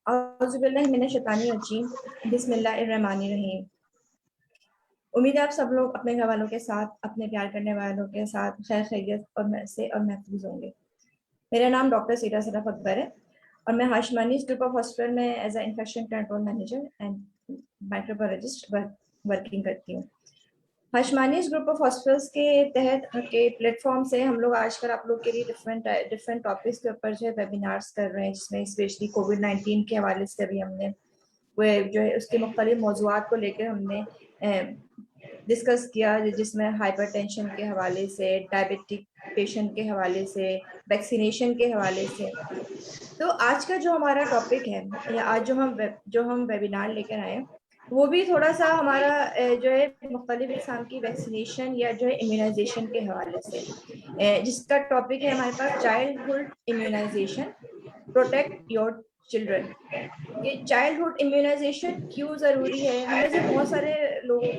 औज़ुबिल्लाहिमिनश्शैतानिर्रजीम, बिस्मिल्लाहिर्रहमानिर्रहीम। उम्मीद है आप सब लोग अपने घर वालों के साथ, अपने प्यार करने वालों के साथ खैर खैरियत और महफूज होंगे। मेरा नाम डॉक्टर सीरा सराफ अकबर है और मैं हाशमानीज़ ग्रुप ऑफ हॉस्पिटल में as a infection control manager and microbiologist working करती हूँ। हाशमानीज़ ग्रुप ऑफ हॉस्पिटल्स के तहत के प्लेटफॉर्म से हम लोग आजकल आप लोग के लिए डिफरेंट टॉपिक्स के ऊपर जो है वेबिनार्स कर रहे हैं, जिसमें स्पेशली कोविड-19 के हवाले से भी हमने वो जो है उसके मुख्तलिफ मौज़ूआत को लेकर हमने डिस्कस किया, जिसमें हाइपरटेंशन के हवाले से, डायबिटिक पेशेंट के हवाले से, वैक्सीनेशन के हवाले से। तो आज का जो हमारा टॉपिक है या आज जो हम वेबिनार लेकर आए वो भी थोड़ा सा हमारा जो है मुख्तलिफ किस्म की वैक्सीनेशन या जो है इम्यूनाइजेशन के हवाले से, जिसका टॉपिक है हमारे पास childhood immunisation, protect your children. ये चाइल्डहुड इम्यूनाइजेशन क्यों ज़रूरी है? हमें से बहुत सारे लोगों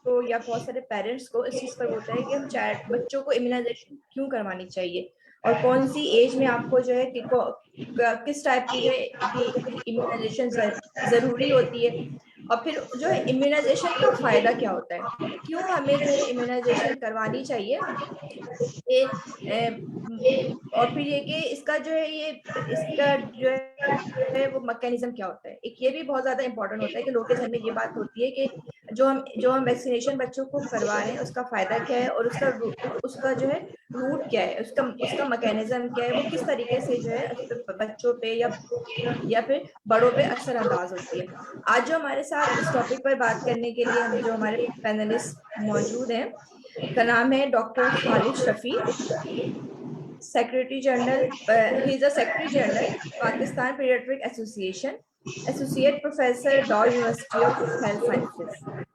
को या बहुत सारे पेरेंट्स को इस चीज़ पर होता है कि हम बच्चों को इम्यूनाइजेशन क्यों करवानी चाहिए और कौन सी एज में आपको जो है किस टाइप की जो है इम्यूनाइजेशन ज़रूरी होती है, और फिर जो है इम्यूनाइजेशन का फ़ायदा क्या होता है, क्यों हमें जो है इम्यूनाइजेशन करवानी चाहिए, ये और फिर ये कि इसका जो है इसका जो है वो मैकेनिज्म क्या होता है। एक ये भी बहुत ज्यादा इंपॉर्टेंट होता है कि लोगों के जहन में ये बात होती है कि जो हम वैक्सीनेशन बच्चों को करवा रहे हैं उसका फायदा क्या है और उसका जो है रूट क्या है, उसका मैकेनिज्म क्या है, वो किस तरीके से जो है बच्चों पे या फिर बड़ों पे असर अंदाज होती है। आज जो हमारे साथ इस टॉपिक पर बात करने के लिए हम जो हमारे पैनलिस्ट मौजूद हैं, का नाम है doctor Khalid Shafi, secretary general, he is a secretary general Pakistan paediatric association, associate professor डॉ यूनिवर्सिटी ऑफ हेल्थ साइंसेस।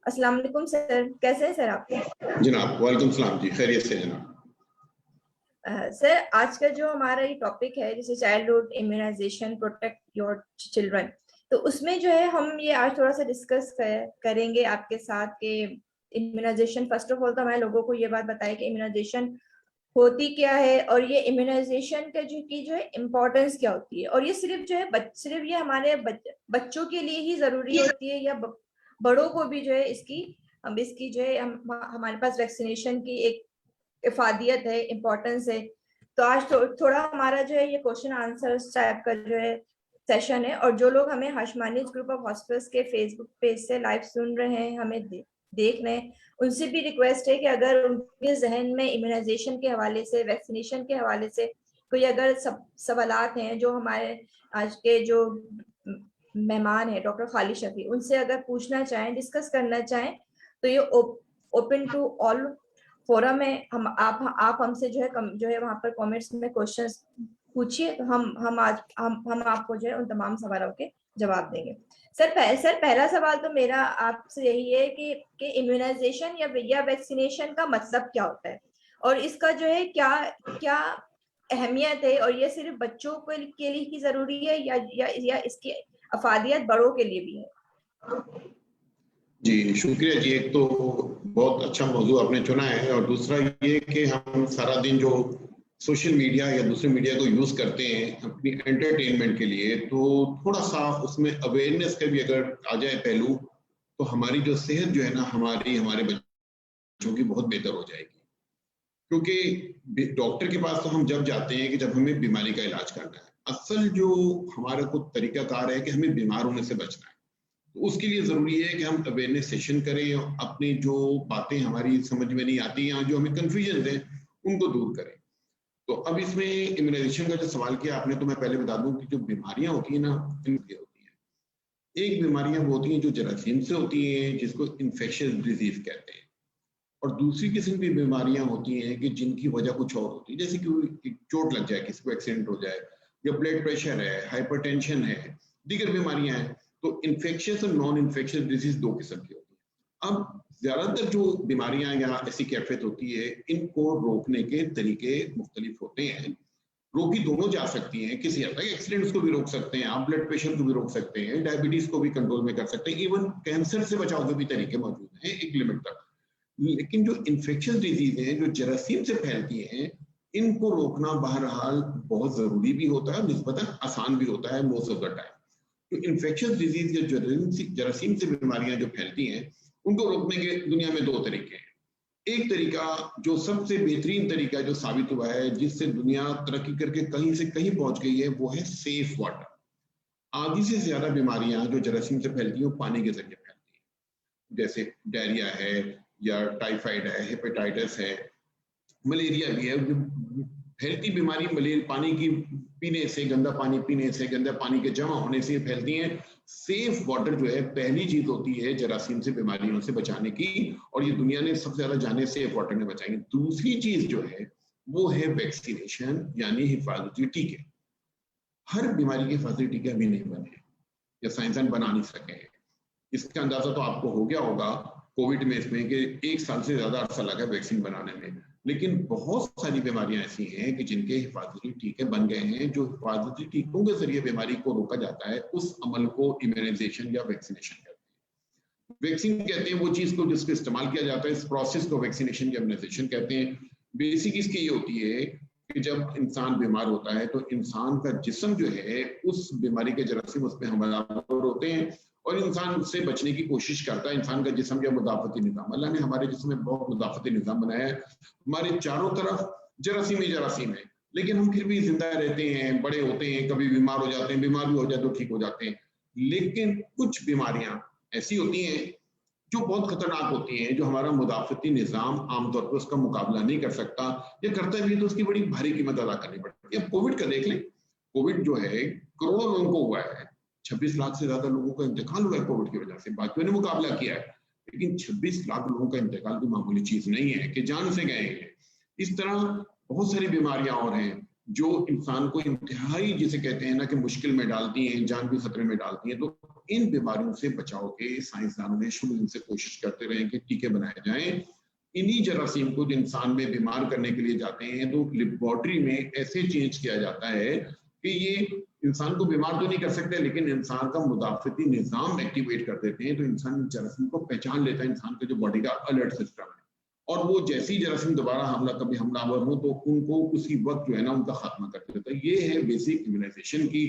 अस्सलाम वालेकुम सर, कैसे हैं सर आप? जनाब वालेकुम सलाम जी, खैरियत से जनाब। सर आज का जो हमारा ये टॉपिक है जैसे childhood immunisation, protect your children, तो उसमें जो है हम ये आज थोड़ा सा डिस्कस करेंगे आपके साथ कि इम्यूनाइजेशन, फर्स्ट ऑफ ऑल तो हमारे लोगों को ये बात बताए कि इम्यूनाइजेशन होती क्या है और ये इम्यूनाइजेशन का जो है इम्पोर्टेंस क्या होती है, और ये सिर्फ जो है सिर्फ ये हमारे बच्चों के लिए ही जरूरी होती है या बड़ों को भी जो है इसकी जो है हमारे पास वैक्सीनेशन की एक इफादियत है, इम्पोर्टेंस है। तो आज थोड़ा हमारा जो है ये क्वेश्चन आंसर टाइप का जो है सेशन है, और जो लोग हमें हाशमानीज़ ग्रुप ऑफ हॉस्पिटल्स के फेसबुक पेज से लाइव सुन रहे हैं, हमें देख रहे हैं, उनसे भी रिक्वेस्ट है कि अगर उनके जहन में इम्यूनाइजेशन के हवाले से, वैक्सीनेशन के हवाले से कोई अगर सवालात हैं, जो हमारे आज के जो मेहमान है डॉक्टर खालिद शफी, उनसे अगर पूछना चाहें, डिस्कस करना चाहें, तो ये ओपन टू ऑल फोरम है। आप हमसे जो है वहाँ पर कमेंट्स में क्वेश्चंस पूछिए, तो हम आपको जो है उन तमाम सवालों के जवाब देंगे। सर पहला सवाल तो मेरा आपसे यही है कि इम्यूनाइजेशन या वैक्सीनेशन का मतलब क्या होता है और इसका जो है क्या अहमियत है, और ये सिर्फ बच्चों के लिए ही जरूरी है या इसकी अफादियत बड़ों के लिए भी है? जी शुक्रिया जी। एक तो बहुत अच्छा मौजू आपने चुना है, और दूसरा ये कि हम सारा दिन जो सोशल मीडिया या दूसरे मीडिया को यूज करते हैं अपनी एंटरटेनमेंट के लिए, तो थोड़ा सा उसमें अवेयरनेस का भी अगर आ जाए पहलू, तो हमारी जो सेहत जो है ना, हमारे बच्चों की बहुत बेहतर हो जाएगी। क्योंकि डॉक्टर के पास तो हम जब जाते हैं कि जब हमें बीमारी का इलाज करना है, असल जो हमारा को तरीकाकार है कि हमें बीमार होने से बचना है। तो उसके लिए जरूरी है कि हम अवेयरनेस सेशन करें और अपनी जो बातें हमारी समझ में नहीं आती या जो हमें कंफ्यूजन है उनको दूर करें। तो अब इसमें इम्यूनाइजेशन का जो सवाल किया आपने, तो मैं पहले बता दूं कि जो बीमारियां होती है ना, होती है, एक बीमारियां वो होती हैं जो जरासीम से होती हैं, जिसको इन्फेक्शियस डिजीज कहते हैं, और दूसरी किस्म की बीमारियां होती हैं कि जिनकी वजह कुछ और होती है, जैसे कि चोट लग जाए, किसी को एक्सीडेंट हो जाए, या ब्लड प्रेशर है, हाइपरटेंशन है, दीगर बीमारियां हैं। तो इन्फेक्शियस और नॉन इन्फेक्शियस डिजीज दो किस्म की होती है। अब ज्यादातर जो बीमारियां या ऐसी कैफियत होती है, इनको रोकने के तरीके मुख्तलिफ होते हैं। रोकी दोनों जा सकती हैं, किसी हद तक एक्सीडेंट्स को भी रोक सकते हैं आप, ब्लड प्रेशर को भी रोक सकते हैं, डायबिटीज को भी कंट्रोल में कर सकते हैं, इवन कैंसर से बचाव के भी तरीके मौजूद हैं एक लिमिट तक। लेकिन जो इन्फेक्शियस डिजीज हैं, जो जरासीम से फैलती हैं, इनको रोकना बहरहाल बहुत जरूरी भी होता है, निस्बतन आसान भी होता है मोस्ट ऑफ द टाइम। तो इन्फेक्शियस डिजीज या जरासीम से बीमारियां जो फैलती हैं उनको रोकने के दुनिया में दो तरीके हैं। एक तरीका जो सबसे बेहतरीन तरीका जो साबित हुआ है, जिससे दुनिया तरक्की करके कहीं से कहीं पहुंच गई है, वो है सेफ वाटर। आधी से ज्यादा बीमारियां जो जरासीम से फैलती हैं वो पानी के जरिए फैलती हैं, जैसे डायरिया है या टाइफाइड है, हेपेटाइटिस है, मलेरिया भी है। फैलती बीमारी मलेरिया पानी की पीने से, गंदा पानी पीने से, गंदा पानी के जमा होने से फैलती हैं। सेफ वाटर जो है पहली चीज होती है जरासीम से बीमारियों से बचाने की, और ये दुनिया ने सबसे ज्यादा जाने सेफ वाटर ने बचाएंगे। दूसरी चीज जो है वो है वैक्सीनेशन, यानी हिफाजती टीके। हर बीमारी के हिफाजती टीके अभी नहीं बने या साइंसदान बना नहीं सके हैं। इसका अंदाजा तो आपको हो गया होगा कोविड में इसमें कि 1 साल से ज्यादा अरसा लगा वैक्सीन बनाने में, लेकिन बहुत सारी बीमारियां ऐसी हैं कि जिनके हिफाजती टीके बन गए हैं। जो हिफाजती टीकों के जरिए बीमारी को रोका जाता है उस अमल को इम्यूनाइजेशन या वैक्सीनेशन कहते हैं। वैक्सीन कहते हैं वो चीज को जिसको इस्तेमाल किया जाता है, इस प्रोसेस को वैक्सीनेशन या इम्यूनाइजेशन कहते हैं। बेसिक इसकी ये होती है कि जब इंसान बीमार होता है तो इंसान का जिस्म जो है उस बीमारी के जरासीम उस पर हमलावर होते हैं और इंसान उससे बचने की कोशिश करता है। इंसान का जिस्म या मुदाफती निजाम, अल्लाह ने हमारे जिस्म में बहुत मुदाफती निजाम बनाया है। हमारे चारों तरफ जरासीम ही जरासीम है, लेकिन हम फिर भी जिंदा रहते हैं, बड़े होते हैं, कभी बीमार हो जाते हैं, बीमार भी हो जाए तो ठीक हो जाते हैं। लेकिन कुछ बीमारियां ऐसी होती हैं जो बहुत खतरनाक होती हैं, जो हमारा मुदाफती निजाम आमतौर पर उसका मुकाबला नहीं कर सकता, या करता भी तो उसकी बड़ी भारी कीमत अदा करनी पड़ती है। अब कोविड का देख लें, कोविड जो है करोड़ों लोगों को हुआ है, 26 लाख से ज्यादा लोगों का इंतकाल हुआ है कोविड की वजह से। बाकियों ने मुकाबला किया है, लेकिन 26 लाख लोगों का इंतकाल भी मामूली चीज नहीं है कि जान से गए हैं। इस तरह बहुत सारी बीमारियां और हैं जो इंसान को इंतहाई, जिसे कहते हैं ना कि मुश्किल में डालती हैं, जान भी खतरे में डालती हैं। तो इन बीमारियों से बचाव के साइंसदानों ने शुरू से कोशिश करते रहे कि टीके बनाए जाएं। इन्हीं जरासीम को जो इंसान में बीमार करने के लिए जाते हैं तो लेबोरेटरी में ऐसे चेंज किया जाता है कि ये इंसान को बीमार तो नहीं कर सकते, लेकिन इंसान का मुदाफती निजाम एक्टिवेट कर देते हैं। तो इंसान जरासीम को पहचान लेता है, इंसान के जो बॉडी का अलर्ट सिस्टम है, और वो जैसे ही जरासीम दोबारा कभी हमलावर हो तो उनको उसी वक्त जो है ना उनका खात्मा कर देता है। ये है बेसिक इम्यूनाइजेशन की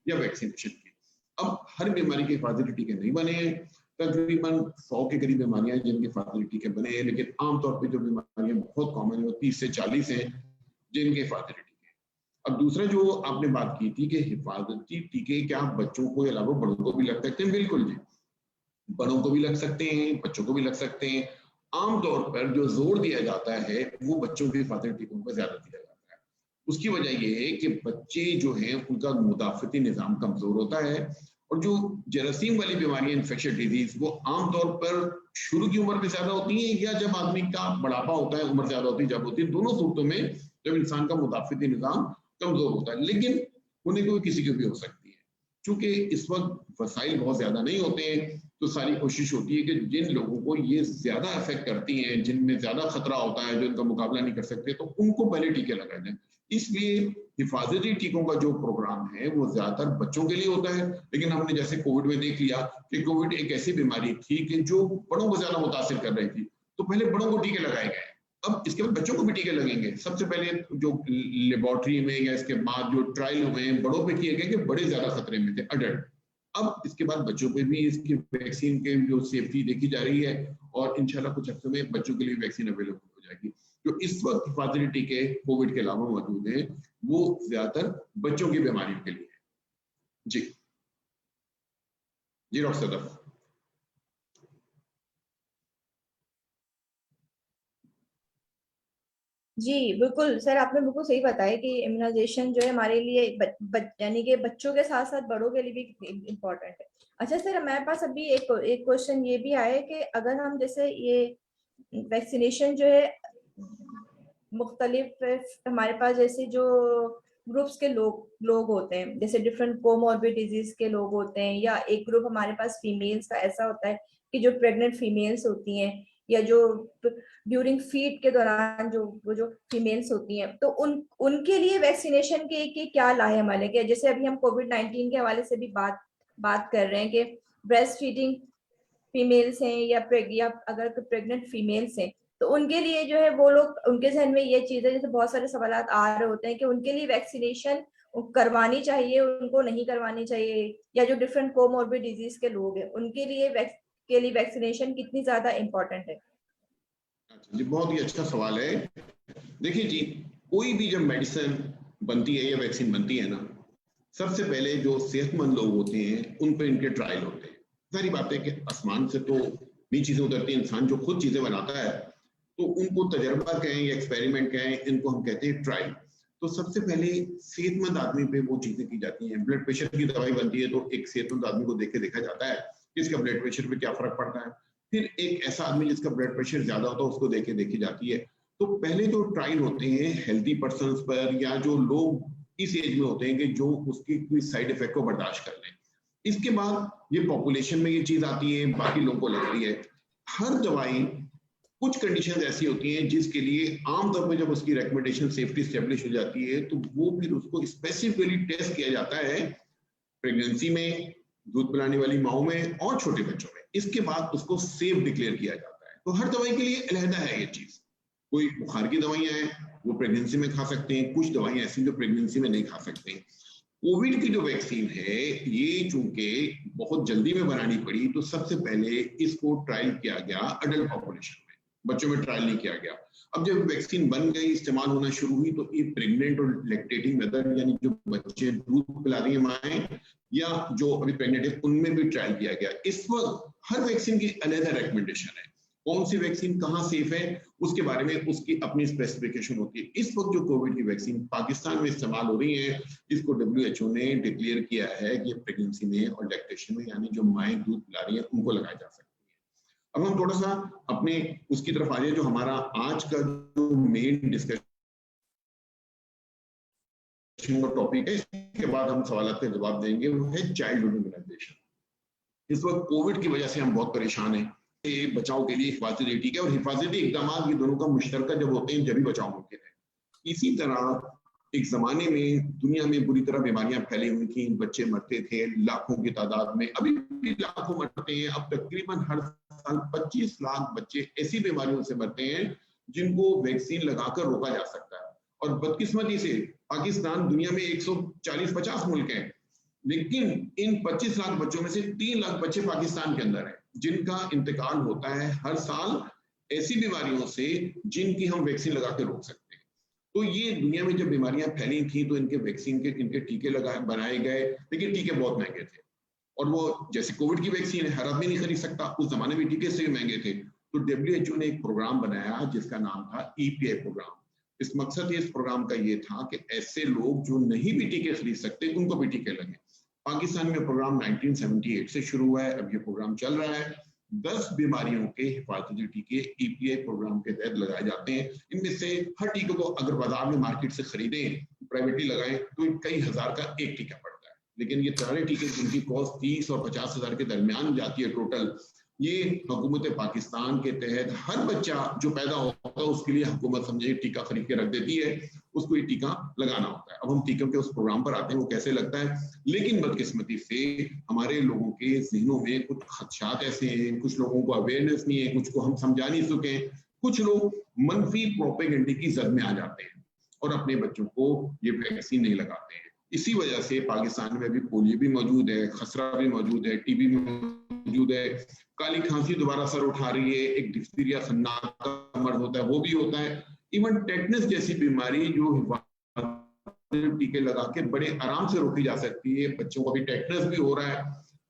या वैक्सीनेशन की। अब हर बीमारी के हिफाजती टीके नहीं बने हैं, तकरीबन 100 के करीब बीमारियां हैं जिनके हिफाजती टीके बने हैं, लेकिन आमतौर पर जो बीमारियां बहुत कॉमन है वो 30 से 40 हैं जिनके हिफाजती टीके हैं। अब दूसरा जो आपने बात की थी कि हिफाजती टीके क्या बच्चों को अलावा बड़ों को भी लग सकते हैं? बिल्कुल जी, बड़ों को भी लग सकते हैं, बच्चों को भी लग सकते हैं। आमतौर पर जो जोर दिया जाता है वो बच्चों के हिफाजती टीकों पर ज्यादा दिया जाता है। उसकी वजह यह है कि बच्चे जो हैं उनका मुदाफती निजाम कमजोर होता है, और जो जरासीम वाली बीमारियां, इन्फेक्शियस डिजीज, वो आमतौर पर शुरू की उम्र में ज्यादा होती हैं या जब आदमी का बढ़ापा होता है, उम्र ज्यादा होती है जब होती है। दोनों सूरतों में जब इंसान का मुदाफती निजाम कमजोर होता है, लेकिन उन्हें कोई किसी को भी हो सकती है। चूंकि इस वक्त वसाइल बहुत ज्यादा नहीं होते हैं, तो सारी कोशिश होती है कि जिन लोगों को ये ज्यादा अफेक्ट करती हैं, जिनमें ज्यादा खतरा होता है, जो इनका मुकाबला नहीं कर सकते, तो उनको पहले टीके लगाए जाए। इसलिए हिफाजती टीकों का जो प्रोग्राम है वो ज्यादातर बच्चों के लिए होता है। लेकिन हमने जैसे कोविड में देख लिया कि कोविड एक ऐसी बीमारी थी कि जो बड़ों को ज्यादा मुतासिर कर रही थी, तो पहले बड़ों को टीके लगाए गए। अब इसके बाद बच्चों को भी टीके लगेंगे। सबसे पहले जो लेबोरेटरी में या इसके बाद जो ट्रायल हुए हैं बड़ों पे किए गए कि बड़े ज्यादा खतरे में थे, अडल्ट। अब इसके बाद बच्चों पे भी इसकी वैक्सीन के जो सेफ्टी देखी जा रही है, और इंशाल्लाह कुछ हफ्ते में बच्चों के लिए वैक्सीन अवेलेबल हो जाएगी। जो इस वक्त हिफाजती टीके कोविड के अलावा मौजूद हैं वो ज्यादातर बच्चों की बीमारियों के लिए है। जी जी डॉक्टर सदफ। जी बिल्कुल सर, आपने बिल्कुल सही बताया कि इम्यूनाइजेशन जो है हमारे लिए यानी कि बच्चों के साथ साथ बड़ों के लिए भी इम्पोर्टेंट है। अच्छा सर, हमारे पास अभी एक क्वेश्चन ये भी आया है कि अगर हम जैसे ये वैक्सीनेशन जो है मुख्तलिफ हमारे पास जैसे जो ग्रुप्स के लोग होते हैं, जैसे डिफरेंट कोमॉर्बिड डिजीज के लोग होते हैं, या एक ग्रुप हमारे पास फीमेल्स का ऐसा होता है कि जो प्रेग्नेंट फीमेल्स होती हैं, या जो ड्यूरिंग फीड के दौरान जो फीमेल्स होती हैं, तो उनके लिए वैक्सीनेशन के क्या लाहेमल है? कि जैसे अभी हम कोविड-19 के हवाले से भी बात कर रहे हैं कि ब्रेस्ट फीडिंग फीमेल्स हैं या अगर प्रेग्नेंट फीमेल्स हैं, तो उनके लिए जो है वो लोग, उनके जहन में ये चीज़ है, जैसे बहुत सारे सवालात आ रहे होते हैं कि उनके लिए वैक्सीनेशन करवानी चाहिए, उनको नहीं करवानी चाहिए, या जो डिफरेंट कोमोर्बिड डिजीज के लोग हैं उनके लिए वैक्सीनेशन कितनी ज्यादा इम्पोर्टेंट है। अच्छा जी, बहुत ही अच्छा सवाल है। देखिए जी, कोई भी जब मेडिसिन बनती है या वैक्सीन बनती है ना, सबसे पहले जो सेहतमंद लोग होते हैं उन पर इनके ट्रायल होते हैं। सारी बात है कि आसमान से तो नहीं चीजें उतरती, इंसान जो खुद चीजें बनाता है तो उनको तजर्बा कहें या एक्सपेरिमेंट कहें, इनको हम कहते हैं ट्रायल। तो सबसे पहले सेहतमंद आदमी पे वो चीजें की जाती हैं। ब्लड प्रेशर की दवाई बनती है तो एक सेहतमंद आदमी को देख के देखा जाता है कि इसका ब्लड प्रेशर पे क्या फर्क पड़ता है। फिर एक ऐसा आदमी जिसका ब्लड प्रेशर ज्यादा होता है उसको देख के देखी जाती है। तो पहले जो ट्रायल होते हैं हेल्दी पर्सन पर, या जो लोग इस एज में होते हैं कि जो उसकी कोई साइड इफेक्ट को बर्दाश्त कर लें। इसके बाद ये पॉपुलेशन में ये चीज आती है, बाकी लोगों को लग रही है। हर दवाई कुछ कंडीशन ऐसी होती हैं जिसके लिए आमतौर पर जब उसकी रिकमेंडेशन सेफ्टी स्टेब्लिश हो जाती है तो वो फिर उसको स्पेसिफिकली टेस्ट किया जाता है प्रेगनेंसी में, दूध पिलाने वाली माओ में और छोटे बच्चों में। इसके बाद उसको सेफ डिक्लेयर किया जाता है। तो हर दवाई के लिए अलहदा है ये चीज। कोई बुखार की दवाइयां हैं वो प्रेगनेंसी में खा सकते हैं, कुछ दवाइयां ऐसी जो प्रेगनेंसी में नहीं खा सकते हैं। कोविड की जो वैक्सीन है ये चूंकि बहुत जल्दी में बनानी पड़ी तो सबसे पहले इसको ट्रायल किया गया अडल्ट पॉपुलेशन में, बच्चों में ट्रायल नहीं किया गया। अब जब वैक्सीन बन गई, इस्तेमाल होना शुरू हुई, तो ये प्रेग्नेंट और लैक्टेटिंग मदर यानी जो बच्चे दूध पिला रही है माएं या जो अभी प्रेग्नेंट है उनमें भी ट्रायल किया गया। इस वक्त हर वैक्सीन की अलग रेकमेंडेशन है, कौन सी वैक्सीन कहाँ सेफ है उसके बारे में उसकी अपनी स्पेसिफिकेशन होती है। इस वक्त जो कोविड की वैक्सीन पाकिस्तान में इस्तेमाल हो रही है, इसको WHO ने डिक्लेयर किया है कि प्रेगनेंसी में और लैक्टेशन में यानी जो माएं दूध पिला रही है उनको लगाया जा सकता है। अब हम थोड़ा सा अपने उसकी तरफ आ जाए, जो हमारा आज का जो मेन डिस्कशन का टॉपिक है, इसके बाद हम सवाल के जवाब देंगे, वो है चाइल्डहुड इम्यूनाइजेशन। इस वक्त कोविड की वजह से हम बहुत परेशान हैं। बचाव के लिए हिफाजती टीके और हिफाजती इकदाम ये दोनों का मुश्तरका जब होते हैं जब भी बचाव मुमकिन है। इसी तरह एक जमाने में दुनिया में बुरी तरह बीमारियां फैली हुई थी, बच्चे मरते थे लाखों की तादाद में, अभी भी लाखों मरते हैं। अब तकरीबन हर साल 25 लाख बच्चे ऐसी बीमारियों से मरते हैं जिनको वैक्सीन लगाकर रोका जा सकता है। और बदकिस्मती से पाकिस्तान दुनिया में 140-50 मुल्क हैं, लेकिन इन 25 लाख बच्चों में से 3 लाख बच्चे पाकिस्तान के अंदर हैं जिनका इंतकाल होता है हर साल ऐसी बीमारियों से जिनकी हम वैक्सीन लगा के रोक सकते हैं। तो ये दुनिया में जब बीमारियां फैली थी तो इनके वैक्सीन के इनके टीके बनाए गए, लेकिन टीके बहुत महंगे थे। और वो जैसे कोविड की वैक्सीन है, हर आदमी नहीं खरीद सकता, उस जमाने में टीके से भी महंगे थे। तो WHO ने एक प्रोग्राम बनाया जिसका नाम था EPI प्रोग्राम। इस मकसद इस प्रोग्राम का ये था कि ऐसे लोग जो नहीं भी टीके खरीद सकते उनको भी टीके लगे। पाकिस्तान में प्रोग्राम 1978 से शुरू हुआ है, अब ये प्रोग्राम चल रहा है। 10 बीमारियों के हिफाजती टीके EPI प्रोग्राम के तहत लगाए जाते हैं। इनमें से हर टीके को अगर बाजार में मार्केट से खरीदें, प्राइवेटली लगाएं, तो कई हजार का एक टीका पड़ता है। लेकिन ये सारे टीके जिनकी कॉस्ट 30 और 50 हजार के दरमियान जाती है टोटल, ये हुकूमत पाकिस्तान के तहत हर बच्चा जो पैदा होता है उसके लिए हुकूमत समझे टीका खरीद के रख देती है, उसको ये टीका लगाना होता है। अब हम टीकों के उस प्रोग्राम पर आते हैं वो कैसे लगता है। लेकिन बदकिस्मती से हमारे लोगों के जहनों में कुछ खदशात ऐसे हैं, कुछ लोगों को अवेयरनेस नहीं है, कुछ को हम समझा नहीं सके, कुछ लोग मनफी प्रोपेगेंडे की जद में आ जाते हैं और अपने बच्चों को ये वैक्सीन नहीं लगाते हैं। इसी वजह से पाकिस्तान में भी पोलियो भी मौजूद है, खसरा भी मौजूद है, टीबी भी मौजूद है, काली खांसी दोबारा सर उठा रही है, एक डिप्थीरिया खन्नाक का मर्ज होता है वो भी होता है, इवन टेटनस जैसी बीमारी जो टीके लगा के बड़े आराम से रोकी जा सकती है। बच्चों को भी टेटनस भी हो रहा है।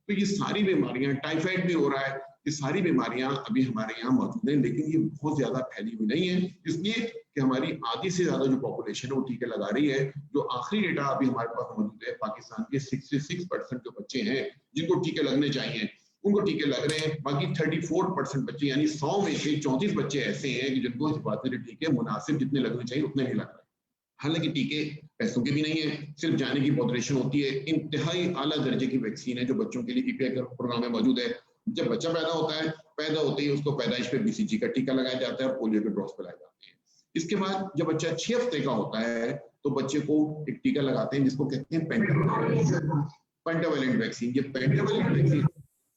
तो ये सारी बीमारियां, टाइफाइड भी हो रहा है, ये सारी बीमारियां अभी हमारे यहाँ मौजूद हैं, लेकिन ये बहुत ज्यादा फैली हुई नहीं है, इसलिए कि हमारी आधी से ज्यादा जो पॉपुलेशन है वो टीके लगा रही है। जो आखिरी डेटा अभी हमारे पास मौजूद है, पाकिस्तान के 66% जो बच्चे हैं जिनको टीके लगने चाहिए उनको टीके लग रहे हैं। बाकी 34% बच्चे यानी 100 में से 34 बच्चे ऐसे हैं कि जिनको हिफाजती टीके मुनासिब जितने लगने चाहिए उतने नहीं लग रहे। हालांकि टीके पैसों के भी नहीं है, सिर्फ जाने की पॉपुलेशन होती है। इंतहाई आला दर्जे की वैक्सीन है जो बच्चों के लिए EPI प्रोग्राम में मौजूद है। जब बच्चा पैदा होता है, पैदा होते ही उसको पैदाइश पे BCG का टीका लगाया जाता है और पोलियो के ड्रॉप्स पिलाए जाते हैं। इसके बाद जब बच्चा 6 हफ्ते का होता है तो बच्चे को एक टीका लगाते हैं जिसको कहते हैं पेंटावेलेंट वैक्सीन।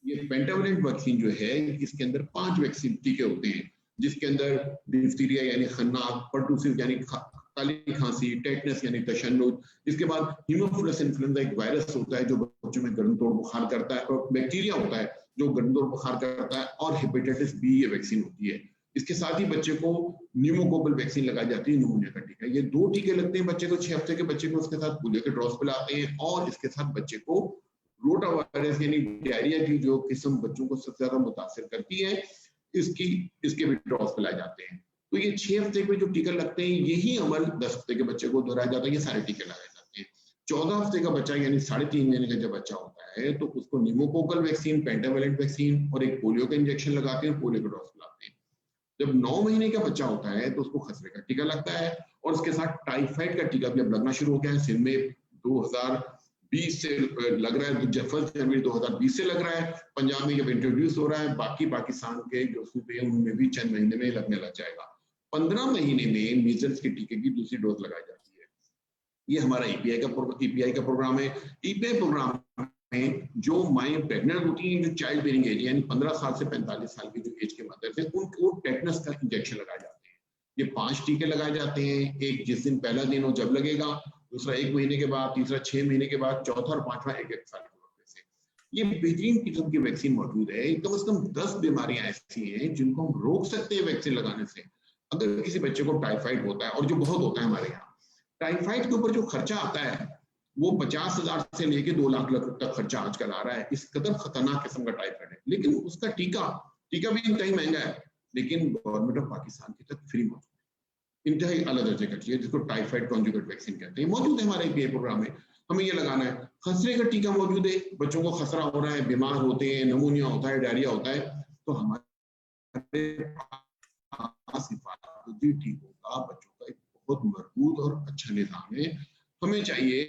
ये पेंटावेलेंट वैक्सीन जो है इसके अंदर 5 वैक्सीन टीके होते हैं जिसके अंदर डिप्थीरिया यानी खन्नाक, पर्टूसिव यानी काली खांसी, टेटनस यानी तशन्नुज, इसके बाद हीमोफिलस इन्फ्लुएंजा एक वायरस होता है जो बच्चों में गर्म तोड़ बुखार करता है, और बैक्टीरिया होता है जो गर्म तोड़ बुखार करता है, और हेपेटाइटिस बी ये वैक्सीन होती है। इसके साथ ही बच्चे को न्यूमोकोकल वैक्सीन लगाई जाती है, न्यूमोनिया का टीका। ये 2 टीके लगते हैं बच्चे को 6 हफ्ते के बच्चे को, उसके साथ पोलियो के ड्रॉप्स पिलाते हैं, और इसके साथ बच्चे को रोटा वायरस यानी डायरिया की जो किस्म बच्चों को सबसे ज्यादा मुतासिर करती है, इसके भी ड्रॉप्स पिलाए जाते हैं। तो ये 6 हफ्ते पे जो टीके लगते हैं, यही अमल 10 हफ्ते के बच्चे को दोहराया जाता है, ये सारे टीके लगाए जाते हैं। 14 हफ्ते का बच्चा यानी 3.5 महीने का जब बच्चा होता है तो उसको न्यूमोकोकल वैक्सीन, पेंटावेलेंट वैक्सीन और एक पोलियो का इंजेक्शन लगाते हैं, पोलियो के ड्रॉप्स पिलाते हैं। जब 9 महीने का बच्चा होता है तो उसको खसरे का टीका लगता है, और उसके साथ टाइफाइड का टीका भी अब लगना शुरू हो गया है। सिंध में 2020 से लग रहा है, 1 जनवरी 2020 से लग रहा है, पंजाब में जब इंट्रोड्यूस हो रहा है, बाकी पाकिस्तान के जो सूबे हैं उनमें भी चंद महीने में लगने लग जाएगा। 15 महीने में मीजल्स के टीके की दूसरी डोज लगाई जाती है। ये हमारा ईपीआई का प्रोग्राम है। ईपीआई प्रोग्राम में जो माएँ प्रेग्नेंट होती हैं, जो चाइल्ड बेयरिंग एज यानी 15 साल से 45 साल की जो एज के मदर है, उनको टेटनस का इंजेक्शन लगाए जाते हैं। ये 5 टीके लगाए जाते हैं, एक जिस दिन पहला दिन हो जब लगेगा, दूसरा 1 महीने के बाद, तीसरा 6 महीने के बाद, चौथा और पांचवा 1-1 साल के वक्त से। ये बेहतरीन किस्म की वैक्सीन मौजूद है। कम से कम 10 बीमारियां ऐसी हैं जिनको हम रोक सकते हैं वैक्सीन लगाने से। अगर किसी बच्चे को टाइफाइड होता है, और जो बहुत होता है हमारे यहाँ, टाइफाइड के ऊपर जो खर्चा आता है वो 50,000 से लेके 2 लाख तक खर्चा आजकल आ रहा है। इस कदर खतरनाक किस्म का टाइफाइड है, लेकिन उसका टीका भी इंतहाई महंगा है, लेकिन गवर्नमेंट ऑफ पाकिस्तान की तक फ्री मौजूद है, इंतहाई आला दर्जे का टीका, जिसको टाइफाइड कॉन्जुगेट वैक्सीन कहते हैं, मौजूद है हमारे ईपीआई प्रोग्राम में। हमें ये लगाना है। खसरे का टीका मौजूद है, बच्चों को खसरा हो रहा है, बीमार होते हैं, नमूनिया होता है, डायरिया होता है, तो हमारे हिफाजती टीकों का बच्चों का एक बहुत मजबूत और अच्छा निजाम है। हमें चाहिए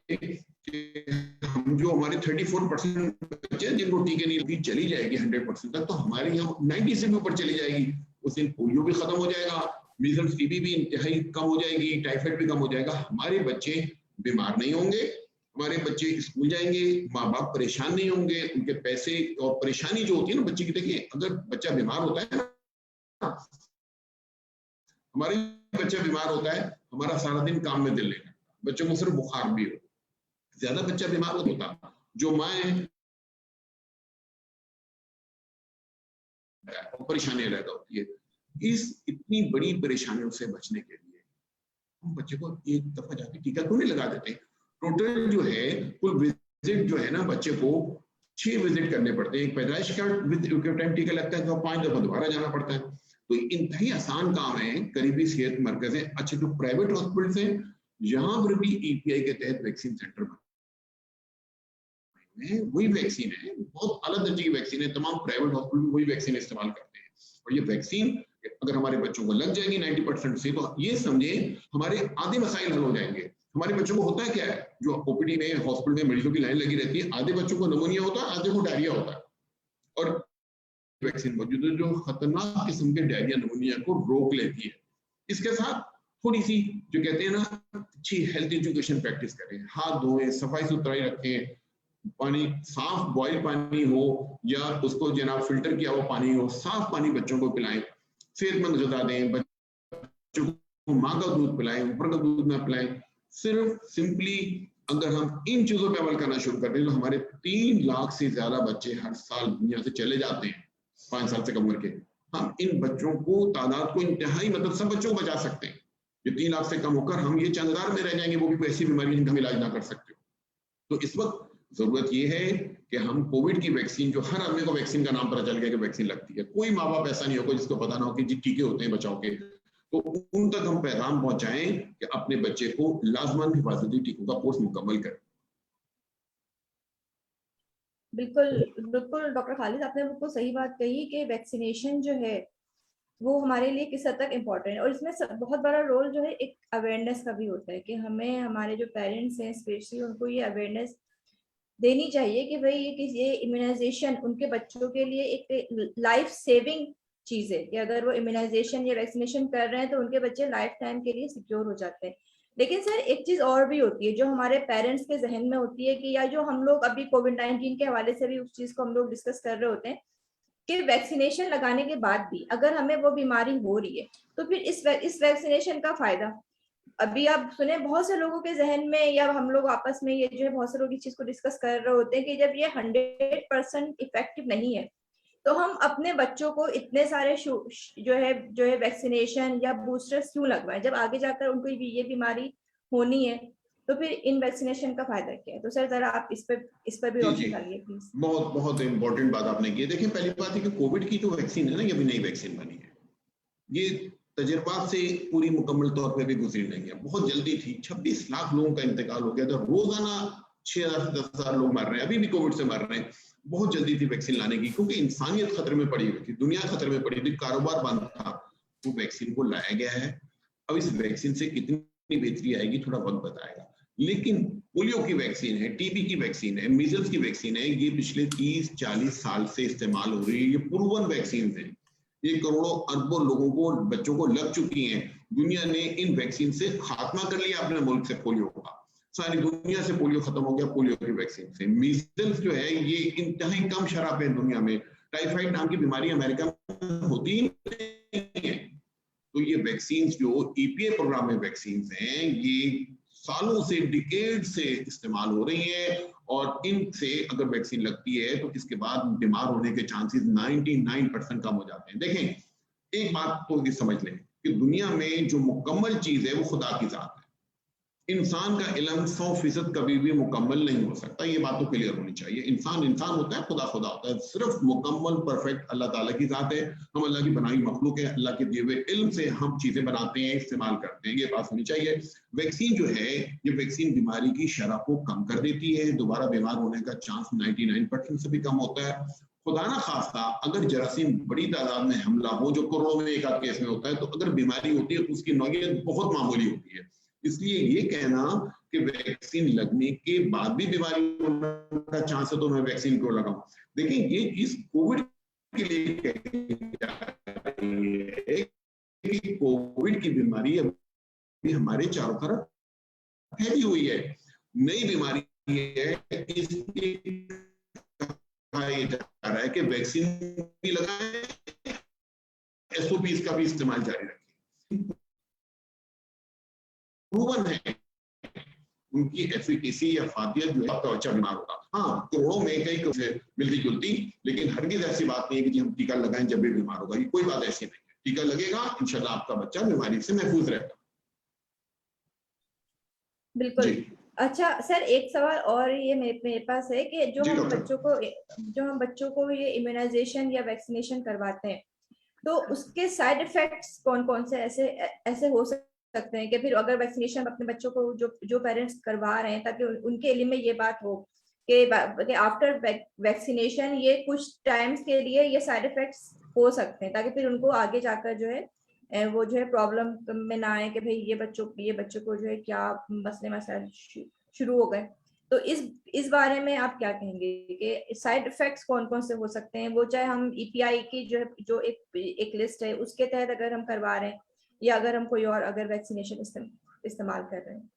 कि हम जो हमारे 34% बच्चे हैं जिनको टीके नहीं लगी, चली जाएगी 100% तक, तो हमारे यहाँ 90 से भी ऊपर चली जाएगी। उस दिन पोलियो भी खत्म हो जाएगा, मीजल्स टीबी भी इंतहाई कम हो जाएगी, टाइफाइड भी कम हो जाएगा। हमारे बच्चे बीमार नहीं होंगे, हमारे बच्चे स्कूल जाएंगे, माँ बाप परेशान नहीं होंगे, उनके पैसे और परेशानी जो होती है ना बच्चे की, देखिए अगर बच्चा बीमार होता है ना, हमारे बच्चा बीमार होता है, हमारा सारा दिन काम में दिल नहीं लगता, बच्चों को सिर्फ बुखार भी हो, ज्यादा बच्चा बीमार होता, जो माँ परेशानी रहता होती है। इस इतनी बड़ी परेशानियों से बचने के लिए हम बच्चे को एक दफा जाके टीका क्यों नहीं लगा देते। टोटल जो है कुल विजिट जो है ना, बच्चे को 6 विजिट करने पड़ते हैं। एक पैदाइश का टाइम टीका लगता है तो 5 दफा दोबारा जाना पड़ता है। तो इंतहाई आसान काम है। करीबी सेहत मरकज है, अच्छे जो प्राइवेट हॉस्पिटल है, यहाँ पर भी ईपीआई के तहत वैक्सीन सेंटर में वही वैक्सीन है, बहुत अलग दर्जे की वैक्सीन है, तमाम प्राइवेट हॉस्पिटल वही वैक्सीन इस्तेमाल करते हैं। और ये वैक्सीन अगर हमारे बच्चों को लग जाएगी 90% से, तो ये समझे हमारे आधे मसाइल हल हो जाएंगे। हमारे बच्चों को होता है क्या है, जो ओपीडी में हॉस्पिटल में मरीजों की लाइन लगी रहती है, आधे बच्चों को निमोनिया होता है, आधे को डायरिया होता है, और वैक्सीन मौजूद है जो खतरनाक किस्म के डायरिया निमोनिया को रोक लेती है। इसके साथ थोड़ी सी जो कहते हैं ना, अच्छी हेल्थ एजुकेशन प्रैक्टिस करें, हाथ धोएं, सफाई सुथराई रखें, पानी साफ बॉइल पानी हो या उसको जनाब फिल्टर किया हुआ पानी हो, साफ पानी बच्चों को पिलाएं, सेहतमंद ग़िज़ा दें, बच्चों को माँ का दूध पिलाएं, ऊपर का दूध ना पिलाएं। सिर्फ सिंपली अगर हम इन चीजों पे अमल करना शुरू कर दें तो हमारे 3 लाख से ज्यादा बच्चे हर साल दुनिया से चले जाते हैं 5 साल से कम उम्र के। हम इन बच्चों को तादाद को इंतहाई मतलब सब बच्चों को बचा सकते हैं। जो 3 लाख से कम होकर हम ये चंद हजार में रह जाएंगे, वो भी कोई ऐसी बीमारी जिनका हम इलाज ना कर सकते हो। तो इस वक्त जरूरत ये है कि हम कोविड की वैक्सीन, जो हर आदमी को वैक्सीन का नाम पता चल गया कि वैक्सीन लगती है, कोई माँ बाप ऐसा नहीं होगा जिसको पता ना हो कि जी टीके होते हैं बचाव के, तो उन तक हम पैगाम पहुंचाएं कि अपने बच्चे को लाजमन हिफाजती टीकों का कोर्स मुकम्मल करें। बिल्कुल बिल्कुल डॉक्टर खालिद, आपने बिल्कुल सही बात कही कि वैक्सीनेशन जो है वो हमारे लिए किस हद तक इम्पोर्टेंट है। और इसमें बहुत बड़ा रोल जो है एक अवेयरनेस का भी होता है कि हमें हमारे जो पेरेंट्स हैं स्पेशली उनको ये अवेयरनेस देनी चाहिए कि भाई ये इम्यूनाइजेशन उनके बच्चों के लिए एक लाइफ सेविंग चीज है, कि अगर वो इम्यूनाइजेशन या वैक्सीनेशन कर रहे हैं तो उनके बच्चे लाइफ टाइम के लिए सिक्योर हो जाते हैं। लेकिन सर एक चीज और भी होती है जो हमारे पेरेंट्स के जहन में होती है कि, या जो हम लोग अभी कोविड-19 के हवाले से भी उस चीज को हम लोग डिस्कस कर रहे होते हैं कि वैक्सीनेशन लगाने के बाद भी अगर हमें वो बीमारी हो रही है तो फिर इस वैक्सीनेशन का फायदा। अभी आप सुने बहुत से लोगों के जहन में, या हम लोग आपस में ये जो है बहुत से लोग इस चीज को डिस्कस कर रहे होते हैं कि जब ये 100% इफेक्टिव नहीं है तो हम अपने बच्चों को इतने सारे जो है वैक्सीनेशन या बूस्टर्स क्यों लगवाएं, जब आगे जाकर उनको ये बीमारी होनी है। तो फिर इन वैक्सीनेशन का फायदा क्या है? तो सर जरा आप इस पर भी जी जी, रोशनी डालिए प्लीज। बहुत बहुत इम्पोर्टेंट बात आपने की है। देखिए, पहली बात है कि कोविड की जो वैक्सीन है ना, ये अभी नई वैक्सीन बनी है। ये तजर्बात से पूरी मुकम्मल तौर पे भी गुजरी नहीं है, बहुत जल्दी थी। 26 लाख लोगों का इंतकाल हो गया था, रोजाना 6,000 से 10,000 लोग मर रहे हैं, अभी भी कोविड से मर रहे हैं। बहुत जल्दी थी वैक्सीन लाने की, क्योंकि इंसानियत खतरे में पड़ी हुई थी, दुनिया खतरे में पड़ी थी, कारोबार बंद था। वो वैक्सीन को लाया गया है। अब इस वैक्सीन से कितनी बेहतरी आएगी थोड़ा वक्त बताएगा। लेकिन पोलियो की वैक्सीन है, टीबी की वैक्सीन है, मीजल्स की वैक्सीन है, ये पिछले 30-40 साल से इस्तेमाल हो रही है। ये प्रूवन वैक्सीन है, ये करोड़ों अरबों लोगों को, बच्चों को लग चुकी हैं। दुनिया ने इन वैक्सीन से खात्मा कर लिया अपने मुल्क से पोलियो का। सारी दुनिया से पोलियो खत्म हो गया पोलियो की वैक्सीन से। मीजल्स जो है ये इंतहाई कम शरह पे दुनिया में, टाइफाइड नाम की बीमारी अमेरिका में होती ही नहीं है। तो ये वैक्सीन जो ईपीए प्रोग्राम में वैक्सीन हैं, ये सालों से, डिकेड से इस्तेमाल हो रही है। और इनसे अगर वैक्सीन लगती है तो इसके बाद बीमार होने के चांसेस 99% कम हो जाते हैं। देखें, एक बात तो ये समझ लें कि दुनिया में जो मुकम्मल चीज है वो खुदा की जात है। इंसान का इल्म 100% कभी भी मुकम्मल नहीं हो सकता, ये बात तो क्लियर होनी चाहिए। इंसान इंसान होता है, खुदा खुदा होता है। सिर्फ मुकम्मल परफेक्ट अल्लाह ताला की जात है। हम अल्लाह की बनाई मखलूक है, अल्लाह के दिए हुए इल्म से हम चीजें बनाते हैं, इस्तेमाल करते हैं, ये बात होनी चाहिए। वैक्सीन जो है, ये वैक्सीन बीमारी की शरह को कम कर देती है, दोबारा बीमार होने का चांस 99% से भी कम होता है। खुदा ना खास्ता अगर जरासीम बड़ी तादाद में हमला हो, जो करोड़ों में एक आध केस में होता है, तो अगर बीमारी होती है उसकी नौयत बहुत मामूली होती है। इसलिए ये कहना कि वैक्सीन लगने के बाद भी बीमारी होने का चांस है तो मैं वैक्सीन क्यों लगाऊं। देखिए, ये चीज कोविड के लिए है कि कोविड की बीमारी अभी हमारे चारों तरफ फैली हुई है, नई बीमारी है। इसलिए कहा जा रहा है कि वैक्सीन भी लगाएं, एसओपीज का भी इस्तेमाल जारी रखें। प्रूवन है उनकी एफिकेसी या फादियत जो है, आपका बच्चा बीमार होगा। हाँ, करोड़ों में कई मिलती जुलती, लेकिन हरगिज ऐसी बात नहीं है कि जी हम टीका लगाएं जब भी बीमार होगा, ये कोई बात ऐसी नहीं है। टीका लगेगा, इंशाल्लाह आपका बच्चा बीमारी से महफूज रहेगा। बिल्कुल। अच्छा सर, एक सवाल और ये मेरे पास है कि जी जो हम बच्चों को ये इम्यूनाइजेशन या वैक्सीनेशन करवाते हैं तो उसके साइड इफेक्ट्स कौन कौन से ऐसे ऐसे हो सकते हैं कि फिर अगर वैक्सीनेशन अपने बच्चों को जो पेरेंट्स करवा रहे हैं, ताकि उनके इल्म में ये बात हो कि आफ्टर वैक्सीनेशन ये कुछ टाइम्स के लिए ये साइड इफेक्ट्स हो सकते हैं, ताकि फिर उनको आगे जाकर जो है वो जो है प्रॉब्लम में ना आए कि भाई ये बच्चों को जो है क्या मसले मसाइल शुरू हो गए। तो इस बारे में आप क्या कहेंगे कि साइड इफेक्ट्स कौन कौन से हो सकते हैं, वो चाहे हम ईपीआई की जो एक लिस्ट है उसके तहत अगर हम करवा रहे हैं, या अगर हम कोई और अगर वैक्सीनेशन इस्तेमाल कर रहे हैं।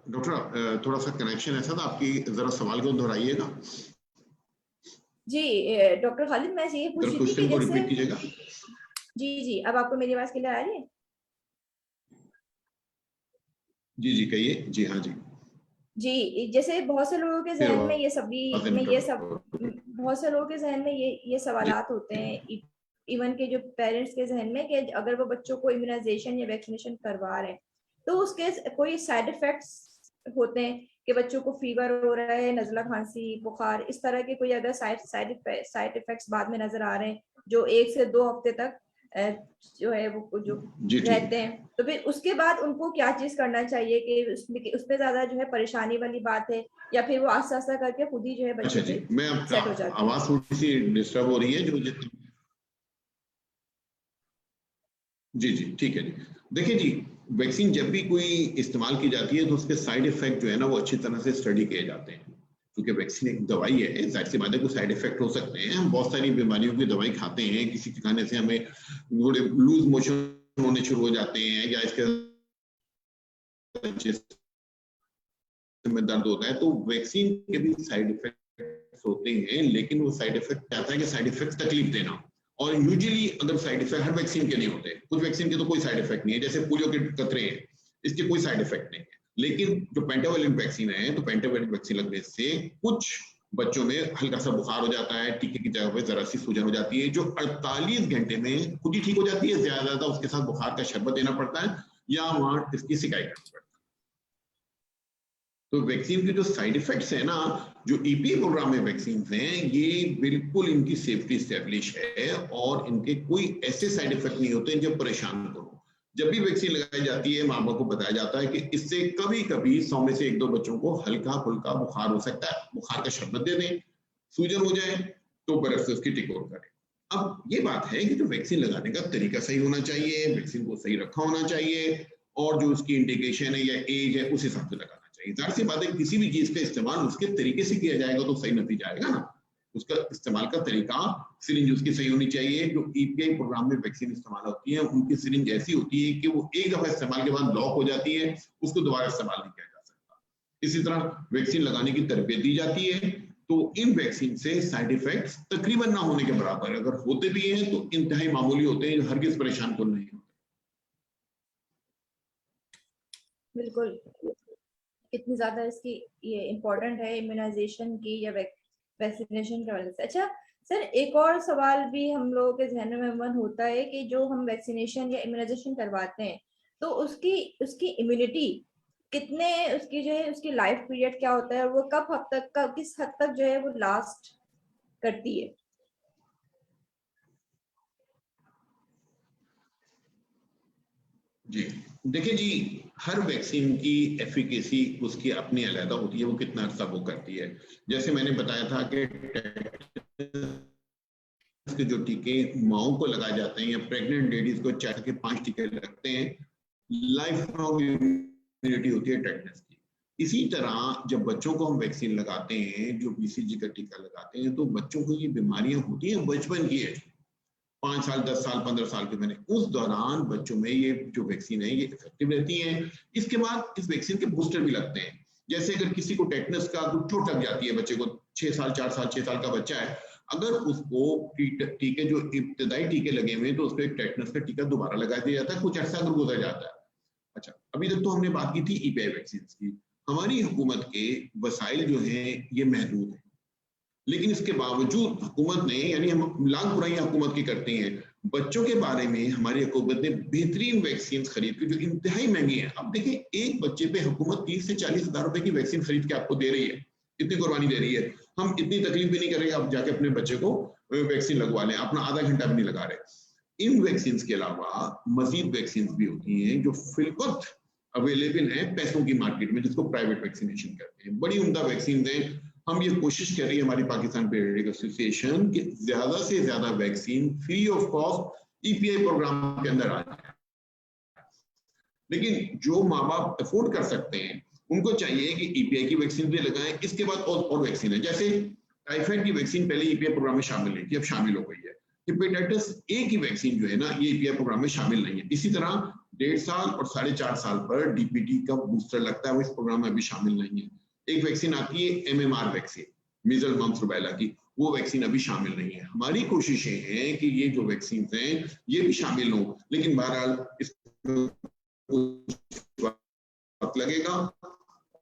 डॉक्टर, थोड़ा सा कनेक्शन ऐसा था, आपकी जरा सवाल को दोहराइएगा। जी डॉक्टर खालिद, मैं ये पूछ रही थी कि को जैसे, रिपीट कीजिएगा। जी अब आपको मेरी आवाज क्लियर आ रही है? जी कहिए। जी हाँ जी। जी, जैसे बहुत से लोगों के जहन में बहुत से लोगों के जहन में ये सवालात होते हैं, इवन के जो पेरेंट्स के जहन में, कि अगर वो बच्चों को इम्यूनाइजेशन या वैक्सीनेशन करवा रहे हैं तो उसके कोई साइड इफेक्ट्स होते हैं कि बच्चों को फीवर हो रहा है, नजला, खांसी, बुखार, इस तरह के कोई अगर साइड इफेक्ट्स बाद में नजर आ रहे हैं जो 1 से 2 हफ्ते तक जो है वो जो रहते हैं, तो फिर उसके बाद उनको क्या चीज करना चाहिए कि उसमें ज्यादा जो है परेशानी वाली बात है, या फिर वो आस्ता आस्ता करके खुद ही जो है बच्चे मैं सेट हो जाते हैं? आवाज थोड़ी सी डिस्टर्ब हो रही है जो जी ठीक है जी। देखिए जी, वैक्सीन जब भी कोई इस्तेमाल की जाती है तो उसके साइड इफेक्ट जो है ना वो अच्छी तरह से स्टडी किए जाते हैं, क्योंकि वैक्सीन एक दवाई है, जाहिर सी बात है, कोई साइड इफेक्ट हो सकते हैं। हम बहुत सारी बीमारियों की दवाई खाते हैं, किसी के खाने से हमें थोड़े लूज मोशन होने शुरू हो जाते हैं या इसके में दर्द होता है, तो वैक्सीन के भी साइड इफेक्ट इफेक्ट्स होते हैं, लेकिन वो साइड इफेक्ट क्या है कि साइड इफेक्ट तकलीफ देना, और यूजुअली अगर साइड इफेक्ट हर वैक्सीन के नहीं होते, कुछ वैक्सीन के तो कोई साइड इफेक्ट नहीं है, जैसे पोलियो के कतरे हैं, इसके कोई साइड इफेक्ट नहीं है। लेकिन जो पेंटावैलेंट वैक्सीन है, तो पेंटावैलेंट वैक्सीन लगने से कुछ बच्चों में हल्का सा बुखार हो जाता है, टीके की जगह पे जरा सी सूजन हो जाती है, जो 48 घंटे में खुद ही ठीक हो जाती है, ज्यादा उसके साथ बुखार का शरबत देना पड़ता है या वहां इसकी शिकायत करनी पड़ती है। तो वैक्सीन के जो साइड इफेक्ट्स है ना, जो ईपीए प्रोग्राम में वैक्सीन हैं, ये बिल्कुल इनकी सेफ्टी एस्टेब्लिश है और इनके कोई ऐसे साइड इफेक्ट नहीं होते जो परेशान करो। जब भी वैक्सीन लगाई जाती है, माँ बाप को बताया जाता है कि इससे कभी कभी 100 में से 1-2 बच्चों को हल्का फुल्का बुखार हो सकता है, बुखार का शरबत दे दें, सूजन हो जाए तो बर्फ से उसकी टिकोर करें। अब ये बात है कि जो वैक्सीन लगाने का तरीका सही होना चाहिए, वैक्सीन को सही रखा होना चाहिए, और जो उसकी इंडिकेशन है या एज है उस हिसाब से लगाना चाहिए। जाहिर सी बात है, किसी भी चीज का इस्तेमाल उसके तरीके से किया जाएगा तो सही नतीजा आएगा ना। उसका इस्तेमाल का तरीका, सिरिंज उसकी सही होनी चाहिए। जो ईपीआई प्रोग्राम में वैक्सीन इस्तेमाल होती है, उनकी सिरिंज ऐसी होती है कि वो एक दफा इस्तेमाल के बाद लॉक हो जाती है, उसको दोबारा इस्तेमाल नहीं किया जा सकता। इसी तरह वैक्सीन लगाने की तरबियत दी जाती है, तो इन वैक्सीन से साइड इफेक्ट्स तकरीबन ना होने के बराबर, अगर होते भी हैं तो इंतहाई मामूली होते हैं, जो हरगिज परेशान को नहीं होते। बिल्कुल, कितनी ज्यादा इसकी ये इम्पोर्टेंट है इम्यूनाइजेशन की या वैक्सीनेशन की वजह से। अच्छा सर, एक और सवाल भी हम लोगों के जहन में मन होता है कि जो हम वैक्सीनेशन या इम्यूनाइजेशन करवाते हैं, तो उसकी उसकी इम्यूनिटी कितने, उसकी जो है उसकी लाइफ पीरियड क्या होता है, और वो किस हद तक जो है वो लास्ट करती है? जी देखिए जी, हर वैक्सीन की एफिकेसी उसकी अपनी अलग होती है, वो कितना अर्सा वो करती है। जैसे मैंने बताया था कि के जो टीके माओ को लगाए जाते हैं या प्रेग्नेंट लेडीज को 4 के 5 टीके लगते हैं, लाइफ लॉन्ग इम्यूनिटी होती है टेटनस की। इसी तरह जब बच्चों को हम वैक्सीन लगाते हैं, जो बीसीजी का टीका लगाते हैं, तो बच्चों को ये बीमारियां होती हैं बचपन की एज, 5 साल 10 साल 15 साल के मैंने, उस दौरान बच्चों में ये जो वैक्सीन है ये इफेक्टिव रहती है। इसके बाद इस वैक्सीन के बूस्टर भी लगते हैं। जैसे अगर किसी को टेटनस का चोट लग जाती है, बच्चे को 6 साल 4 साल 6 साल का बच्चा है, अगर उसको टीके जो इब्तदाई टीके लगे हुए हैं, तो उसको एक टेटनस का टीका दोबारा लगा दिया जाता है, कुछ अर्सा अगर गुजर जाता है। अच्छा, अभी तक तो हमने बात की थी ईपीआई वैक्सीन की। हमारी हुकूमत के वसाइल जो हैं ये महदूद हैं, लेकिन इसके बावजूद हुकूमत ने, यानी हम लाख बुराई हुकूमत की करते हैं, बच्चों के बारे में हमारी हुकूमत ने बेहतरीन वैक्सीन खरीद की जो इंतहाई महंगी है। अब देखिए, एक बच्चे पे हुकूमत 30 से 40 हजार रुपए की वैक्सीन खरीद के आपको दे रही है, इतनी कुर्बानी दे रही है। हम इतनी तकलीफ भी नहीं कर रहे, आप जाके अपने बच्चे को वैक्सीन लगवा लें, अपना आधा घंटा भी नहीं लगा रहे। इन वैक्सीन के अलावा मजीद वैक्सीन भी होती हैं जो फिलवक्त अवेलेबल है पैसों की मार्केट में, जिसको प्राइवेट वैक्सीनेशन कहते हैं। बड़ी उम्दा वैक्सीन हैं। हम ये कोशिश कर रही है हमारी पाकिस्तान पीडियाट्रिक एसोसिएशन कि ज्यादा से ज्यादा vaccine free of cost EPI program के अंदर आ जाए। लेकिन जो माँ बाप अफोर्ड कर सकते हैं, उनको चाहिए कि ईपीआई की वैक्सीन भी लगाएं। इसके बाद और वैक्सीन है, जैसे टाइफाइड की वैक्सीन पहले ईपीआई प्रोग्राम में शामिल नहीं थी, अब शामिल हो गई है। हेपेटाइटिस ए की वैक्सीन जो है ना, ये ईपीआई प्रोग्राम में शामिल नहीं है। इसी तरह 1.5 साल और 4.5 साल पर डीपीटी का बूस्टर लगता है, वो इस प्रोग्राम में अभी शामिल नहीं है। एक वैक्सीन आती है MMR vaccine, measles mumps rubella की, वो वैक्सीन अभी शामिल नहीं है। हमारी कोशिशें हैं कि ये जो वैक्सीन हैं ये भी शामिल हो, लेकिन बहरहाल इस वक्त लगेगा,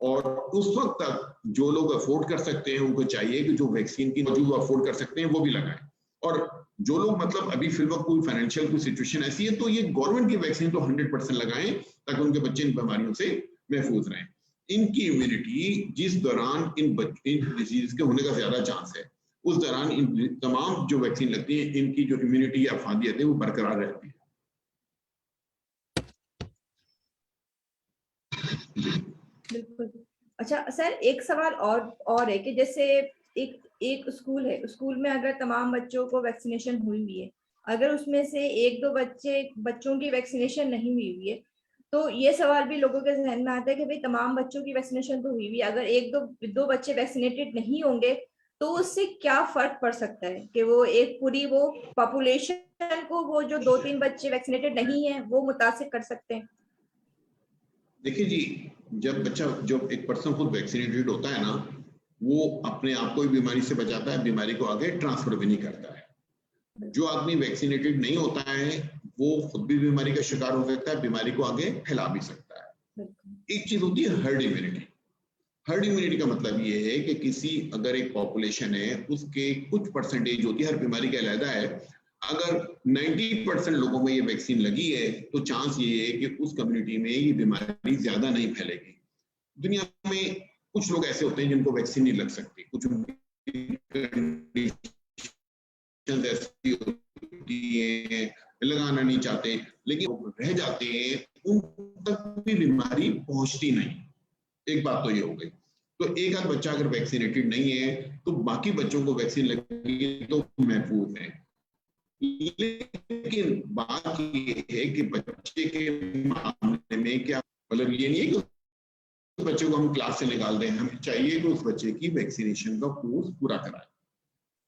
और उस वक्त तक जो लोग अफोर्ड कर सकते हैं उनको चाहिए कि जो वैक्सीन की मौजूद अफोर्ड कर सकते हैं वो भी लगाएं। और जो लोग मतलब अभी फिलहाल कोई फाइनेंशियल कोई सिचुएशन ऐसी है, तो ये गवर्नमेंट की वैक्सीन तो 100% लगाएं, ताकि उनके बच्चे इन बीमारियों से महफूज रहें। इनकी इम्यूनिटी जिस दौरान इन डिजीज के होने का ज्यादा चांस है, उस दौरान इन तमाम जो वैक्सीन लगती है, इनकी जो इम्यूनिटी या अफादियत है वो बरकरार रहती है। बिल्कुल। अच्छा सर, एक सवाल और है कि जैसे एक स्कूल है, स्कूल में अगर तमाम बच्चों को वैक्सीनेशन हुई है, अगर उसमें से 1-2 बच्चों की वैक्सीनेशन नहीं हुई है, तो ये सवाल भी लोगों के जहन में आता है कि भाई तमाम बच्चों की वैक्सीनेशन तो हुई हुई, अगर 1-2 बच्चे वैक्सीनेटेड नहीं होंगे तो उससे क्या फर्क पड़ सकता है कि वो एक पूरी वो पॉपुलेशन को, वो जो 2-3 बच्चे वैक्सीनेटेड नहीं है वो मुतासिर कर सकते हैं? देखिए जी, जब एक पर्सन खुद वैक्सीनेटेड होता है ना, वो अपने आप को भी बीमारी से बचाता है, बीमारी को आगे ट्रांसफर भी नहीं करता है। जो आदमी वैक्सीनेटेड नहीं होता है वो खुद भी बीमारी का शिकार हो सकता है, बीमारी को आगे फैला भी सकता है। एक चीज होती है हर्ड इम्यूनिटी। हर्ड इम्यूनिटी का मतलब ये है कि किसी अगर एक पॉपुलेशन है उसके कुछ परसेंटेज होती है, हर बीमारी का अलग है, अगर 90% लोगों में ये वैक्सीन लगी है तो चांस ये है कि उस कम्युनिटी में ये बीमारी ज्यादा नहीं फैलेगी। दुनिया में कुछ लोग ऐसे होते हैं जिनको वैक्सीन नहीं लग सकती, कुछ कंडीशंस ऐसी होती है, लगाना नहीं चाहते, लेकिन रह जाते हैं, उन तक भी बीमारी पहुंचती नहीं। एक बात तो ये हो गई। तो एक आध बच्चा अगर वैक्सीनेटेड नहीं है तो बाकी बच्चों को वैक्सीन लगी तो महफूज है। लेकिन बात ये है कि बच्चे के मामले में क्या, मतलब ये नहीं है कि बच्चे को हम क्लास से निकाल दें, हमें चाहिए कि उस बच्चे की वैक्सीनेशन का कोर्स पूरा कराए।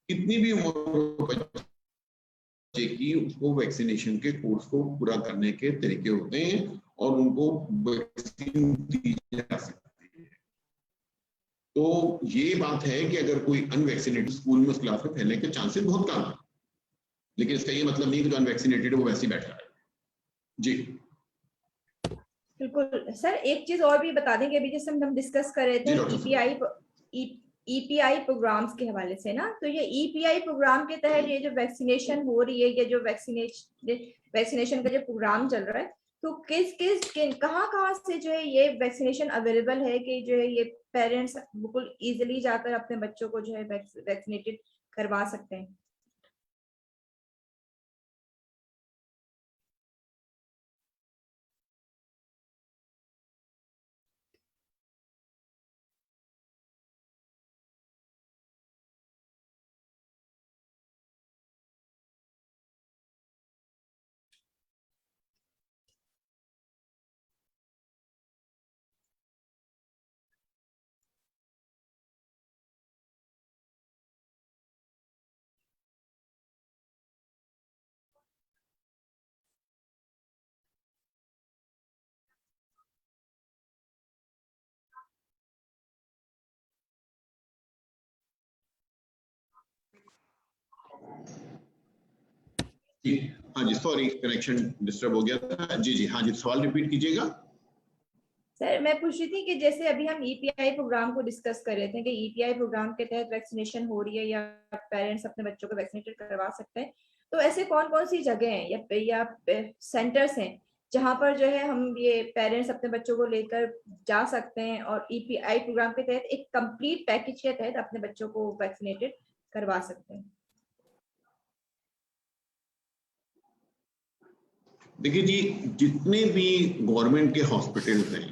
कितनी भी उम्र बच्चे की, उसको वैक्सीनेशन के कोर्स को पूरा करने के तरीके होते हैं और उनको वैक्सीन दी जा सकती है। तो ये बात है कि अगर कोई अनवैक्सीनेटेड स्कूल में उस क्लास में फैलने के चांसेस बहुत कम है, लेकिन इसका ये मतलब नहीं कि जो अनवैक्सीनेटेड है वो वैसे ही बैठा है। जी बिल्कुल सर, एक चीज और भी बता दें कि अभी जैसे हम डिस्कस कर रहे थे ईपीआई प्रोग्राम्स के हवाले से ना, तो ये ईपीआई प्रोग्राम के तहत ये जो वैक्सीनेशन हो रही है, ये जो वैक्सीनेशन का जो प्रोग्राम चल रहा है, तो कहाँ से जो है ये वैक्सीनेशन अवेलेबल है कि जो है ये पेरेंट्स बिल्कुल इजीली जाकर अपने बच्चों को जो है वैक्सीनेटेड करवा सकते हैं? जी हाँ जी, सॉरी कनेक्शन डिस्टर्ब हो गया था। जी जी हाँ जी, सवाल रिपीट कीजिएगा। सर मैं पूछ रही थी कि जैसे अभी हम ईपीआई प्रोग्राम को डिस्कस कर रहे थे कि ईपीआई प्रोग्राम के तहत वैक्सीनेशन हो रही है या पेरेंट्स अपने बच्चों को वैक्सीनेटेड करवा सकते हैं, तो ऐसे कौन कौन सी जगह हैं या सेंटर्स हैं जहां पर जो है हम ये पेरेंट्स अपने बच्चों को लेकर जा सकते हैं और ईपीआई प्रोग्राम के तहत एक कंप्लीट पैकेज के तहत अपने बच्चों को वैक्सीनेटेड करवा सकते हैं? देखिए जी, जितने भी गवर्नमेंट के हॉस्पिटल्स हैं,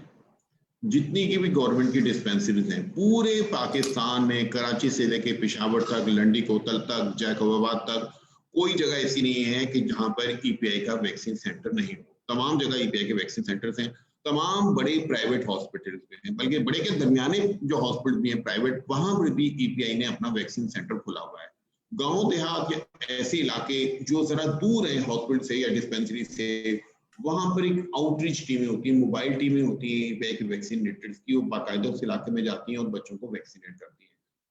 जितनी की भी गवर्नमेंट की डिस्पेंसरीज हैं पूरे पाकिस्तान में, कराची से लेके पेशावर तक, लंडी कोतल तक, जैकोबाबाद तक, कोई जगह ऐसी नहीं है कि जहां पर ईपीआई का वैक्सीन सेंटर नहीं हो। तमाम जगह ईपीआई के वैक्सीन सेंटर्स हैं। तमाम बड़े प्राइवेट हॉस्पिटल्स में हैं, बल्कि बड़े के दरमियाने जो हॉस्पिटल भी हैं प्राइवेट, वहां पर भी ईपीआई ने अपना वैक्सीन सेंटर खोला हुआ है। गांव देहात या ऐसे इलाके जो जरा दूर है हॉस्पिटल से या डिस्पेंसरी से, वहां पर एक आउटरीच टीमें होती है, मोबाइल टीमें होती है वैक्सीनेटर्स की, वो बाकायदा उस इलाके में जाती हैं और बच्चों को वैक्सीनेट करती हैं।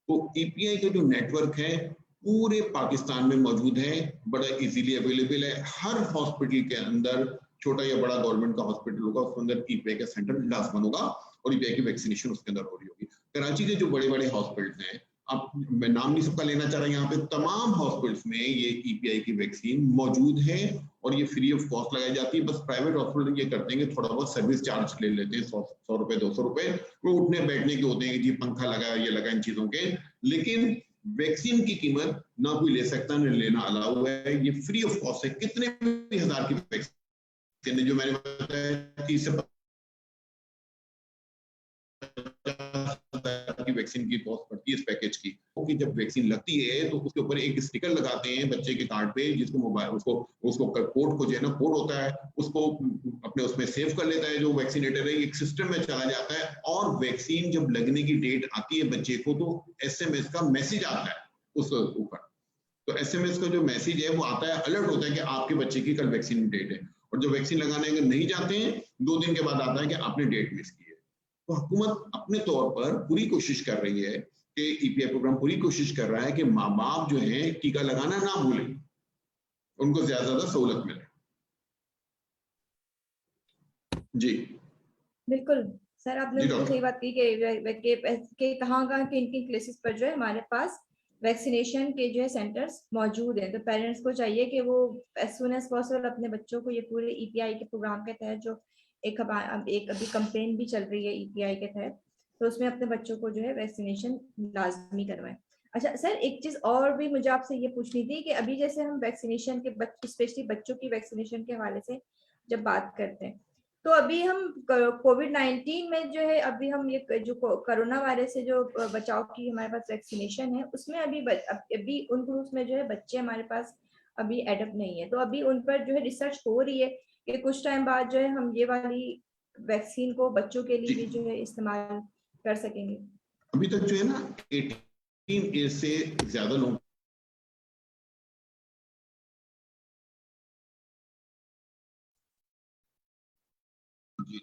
तो ईपीआई का जो नेटवर्क है पूरे पाकिस्तान में मौजूद है, बड़ा इजीली अवेलेबल है। हर हॉस्पिटल के अंदर, छोटा या बड़ा गवर्नमेंट का हॉस्पिटल होगा, उसके अंदर ईपीआई का सेंटर लाजमन होगा और ईपीआई की वैक्सीनेशन उसके अंदर हो रही होगी। कराची के जो बड़े बड़े हॉस्पिटल हैं, अब मैं नाम नहीं सबका लेना चाह रहा, यहाँ पे तमाम हॉस्पिटल्स में ये ईपीआई की वैक्सीन मौजूद है और ये फ्री ऑफ कॉस्ट लगाई जाती है। बस प्राइवेट हॉस्पिटल ये करते हैं कि थोड़ा बहुत सर्विस चार्ज ले लेते हैं, 100 रुपए 200 रुपए, वो उठने बैठने के होते हैं कि जी पंखा लगा, ये लगा, इन चीजों के। लेकिन वैक्सीन की कीमत ना कोई ले सकता ना लेना अलाउ है, ये फ्री ऑफ कॉस्ट है। कितने भी हजार की वैक्सीन है, जो मैंने बताया 30 से की वैक्सीन की कॉस्ट पड़ती है इस पैकेज की। क्योंकि जब वैक्सीन लगती है तो उसके ऊपर एक स्टिकर लगाते हैं बच्चे के कार्ड पे, जिसको मोबाइल उसको कोड को जो है ना, कोड होता है, उसको अपने उसमें सेव कर लेता है जो वैक्सीनेटर है, एक सिस्टम में चला जाता है और वैक्सीन जब लगने की डेट आती है बच्चे को तो एसएमएस का मैसेज आता है उस ऊपर। तो एसएमएस का जो मैसेज है वो आता है, अलर्ट होता है कि आपके बच्चे की कल वैक्सीन डेट है। और जो वैक्सीन लगाने अगर नहीं जाते हैं 2 दिन के बाद आता है कि आपने डेट मिस की है। तो हुकूमत अपने तौर पर पूरी कोशिश कर रही है के ईपीआई प्रोग्राम पूरी कोशिश कर रहा है कि माँ बाप जो है टीका लगाना ना भूलें, उनको ज्यादा सहूलत मिले। जी बिल्कुल सर, आपने जी बिल्कुल डॉक्टर। सही बात की कि कहाँ किन किन प्लेसेस पर जो है हमारे पास वैक्सीनेशन के जो है सेंटर्स मौजूद हैं। तो पेरेंट्स को चाहिए कि वो एज सुन एज पॉसिबल अपने बच्चों को ये पूरे ईपीआई के प्रोग्राम के तहत जो एक अभी कंपेन भी चल रही है ईपीआई के तहत, तो उसमें अपने बच्चों को जो है वैक्सीनेशन लाजमी करवाएं। अच्छा सर, एक चीज और भी मुझे आपसे ये पूछनी थी कि अभी जैसे हम वैक्सीनेशन के स्पेशली बच्चों की वैक्सीनेशन के हवाले से जब बात करते हैं, तो अभी हम कोविड-19 में जो है अभी हम ये जो कोरोना वायरस से जो बचाव की हमारे पास वैक्सीनेशन है, उसमें अभी उन ग्रुप्स में जो है बच्चे हमारे पास अभी एडप्ट नहीं है। तो अभी उन पर जो है रिसर्च हो रही है कि कुछ टाइम बाद जो है हम ये वाली वैक्सीन को बच्चों के लिए जी भी जो है इस्तेमाल कर सकेंगे। अभी तक जो है ना 18 एज से ज्यादा लोग जी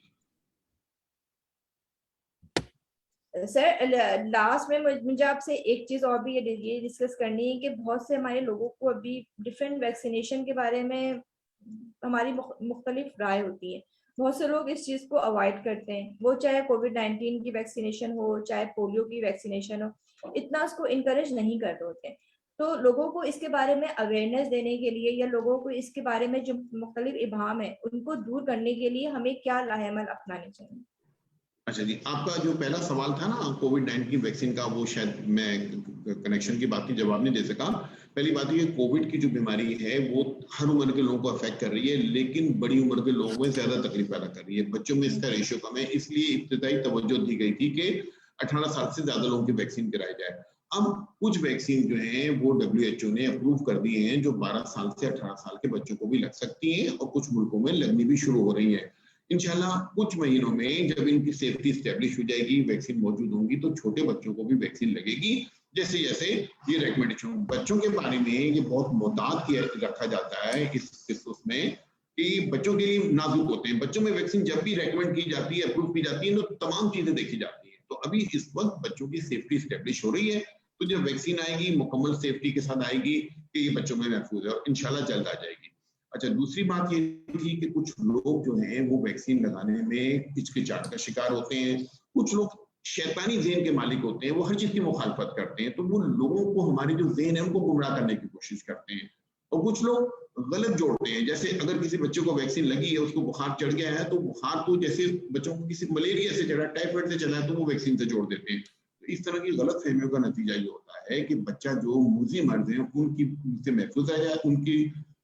सर लास्ट में मुझे आपसे एक चीज और भी ये डिस्कस करनी है कि बहुत से हमारे लोगों को अभी डिफरेंट वैक्सीनेशन के बारे में हमारी मुख्तलिफ राय होती है। बहुत से लोग इस चीज को अवॉइड करते हैं, वो चाहे कोविड-19 की वैक्सीनेशन हो चाहे पोलियो की वैक्सीनेशन हो, इतना उसको इनकरेज नहीं कर रहे होते हैं। तो लोगों को इसके बारे में अवेयरनेस देने के लिए या लोगों को इसके बारे में जो मुख्तलिफ इबाहम है उनको दूर करने के लिए हमें क्या लाहेमल अपनाने चाहिए? अच्छा जी, आपका जो पहला सवाल था ना कोविड-19 वैक्सीन का, वो शायद मैं कनेक्शन की बात की जवाब नहीं दे सका। पहली बात ये, कोविड की जो बीमारी है वो हर उम्र के लोगों को अफेक्ट कर रही है, लेकिन बड़ी उम्र के लोगों में ज्यादा तकलीफ पैदा कर रही है। बच्चों में इसका रेशियो कम है, इसलिए इब्तिदाई तवज्जो दी गई थी कि 18 साल से ज्यादा लोगों की वैक्सीन कराई जाए। अब कुछ वैक्सीन जो है वो WHO ने अप्रूव कर दिए हैं, जो 12 साल से 18 साल के बच्चों को भी लग सकती हैं और कुछ मुल्कों में लगनी भी शुरू हो रही है। इंशाल्लाह कुछ महीनों में जब इनकी सेफ्टी स्टैब्लिश हो जाएगी, वैक्सीन मौजूद होंगी, तो छोटे बच्चों को भी वैक्सीन लगेगी। जैसे जैसे ये रिकमेंडेशन, बच्चों के बारे में ये बहुत मोहतात किया रखा जाता है इस उसमें कि बच्चों के लिए नाजुक होते हैं। बच्चों में वैक्सीन जब भी रेकमेंड की जाती है, अप्रूव की जाती है, तो तमाम चीजें देखी जाती है। तो अभी इस वक्त बच्चों की सेफ्टी स्टैब्लिश हो रही है, तो जब वैक्सीन आएगी मुकम्मल सेफ्टी के साथ आएगी कि ये बच्चों में महफूज है और इंशाल्लाह जल्द आ जाएगी। अच्छा, दूसरी बात ये थी कि कुछ लोग जो हैं वो वैक्सीन लगाने में हिचकिचाहट का शिकार होते हैं। कुछ लोग शैतानी ज़हन के मालिक होते हैं, वो हर चीज की मुखालफत करते हैं, तो वो लोगों को, हमारी जो ज़हन है उनको गुमराह करने की कोशिश करते हैं। और कुछ लोग गलत जोड़ते हैं, जैसे अगर किसी बच्चे को वैक्सीन लगी है, उसको बुखार चढ़ गया है, तो बुखार तो जैसे बच्चों को किसी मलेरिया से चढ़ा, टाइफाइड से चला है, तो वो वैक्सीन से जोड़ देते हैं। तो इस तरह की गलत फहमियों का नतीजा ये होता है कि बच्चा जो मूजी मर्ज है उनकी से महफूज रह जाए, उनकी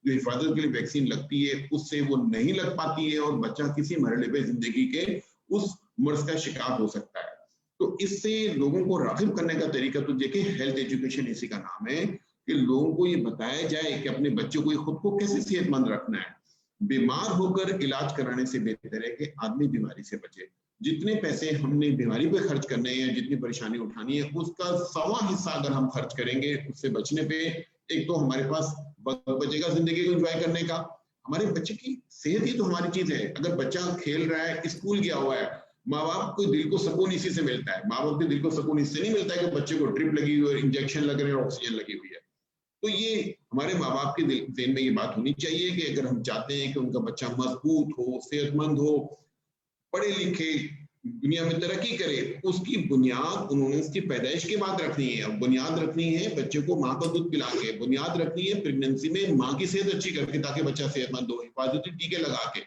जो हिफाजत के लिए वैक्सीन लगती है उससे वो नहीं लग पाती है और बच्चा किसी मरहले पे जिंदगी के उस मर्ज का शिकार हो सकता है। तो इससे लोगों को राग़िब करने का तरीका तो देखिए, हेल्थ एजुकेशन इसी का नाम है कि लोगों को ये बताया जाए कि अपने बच्चों को, खुद को कैसे सेहतमंद रखना है। बीमार होकर इलाज कराने से बेहतर है कि आदमी बीमारी से बचे। जितने पैसे हमने बीमारी पे खर्च करने हैं, जितनी परेशानी उठानी है, उसका 1/4 हिस्सा अगर हम खर्च करेंगे उससे बचने पे, एक तो हमारे पास वक्त बचेगा जिंदगी को एंजॉय करने का। हमारे बच्चे की सेहत ही तो हमारी चीज है। अगर बच्चा खेल रहा है, स्कूल गया हुआ है, माँ बाप को दिल को सुकून इसी से मिलता है। माँ बाप के दिल को सुकून इससे नहीं मिलता है कि बच्चे को ड्रिप लगी हुई है, इंजेक्शन लग रहे हैं, ऑक्सीजन लगी हुई है। तो ये हमारे माँ बाप के ज़हन में ये बात होनी चाहिए कि अगर हम चाहते हैं कि उनका बच्चा मजबूत हो, सेहतमंद हो, पढ़े लिखे, दुनिया में तरक्की करे, उसकी बुनियाद उन्होंने उसकी पैदाइश के बाद रखनी है। बुनियाद रखनी है बच्चे को माँ का दूध पिला के, बुनियाद रखनी है प्रेगनेंसी में माँ की सेहत अच्छी करके, ताकि बच्चा सेहतमंद हो, हिफाजती टीके लगा के।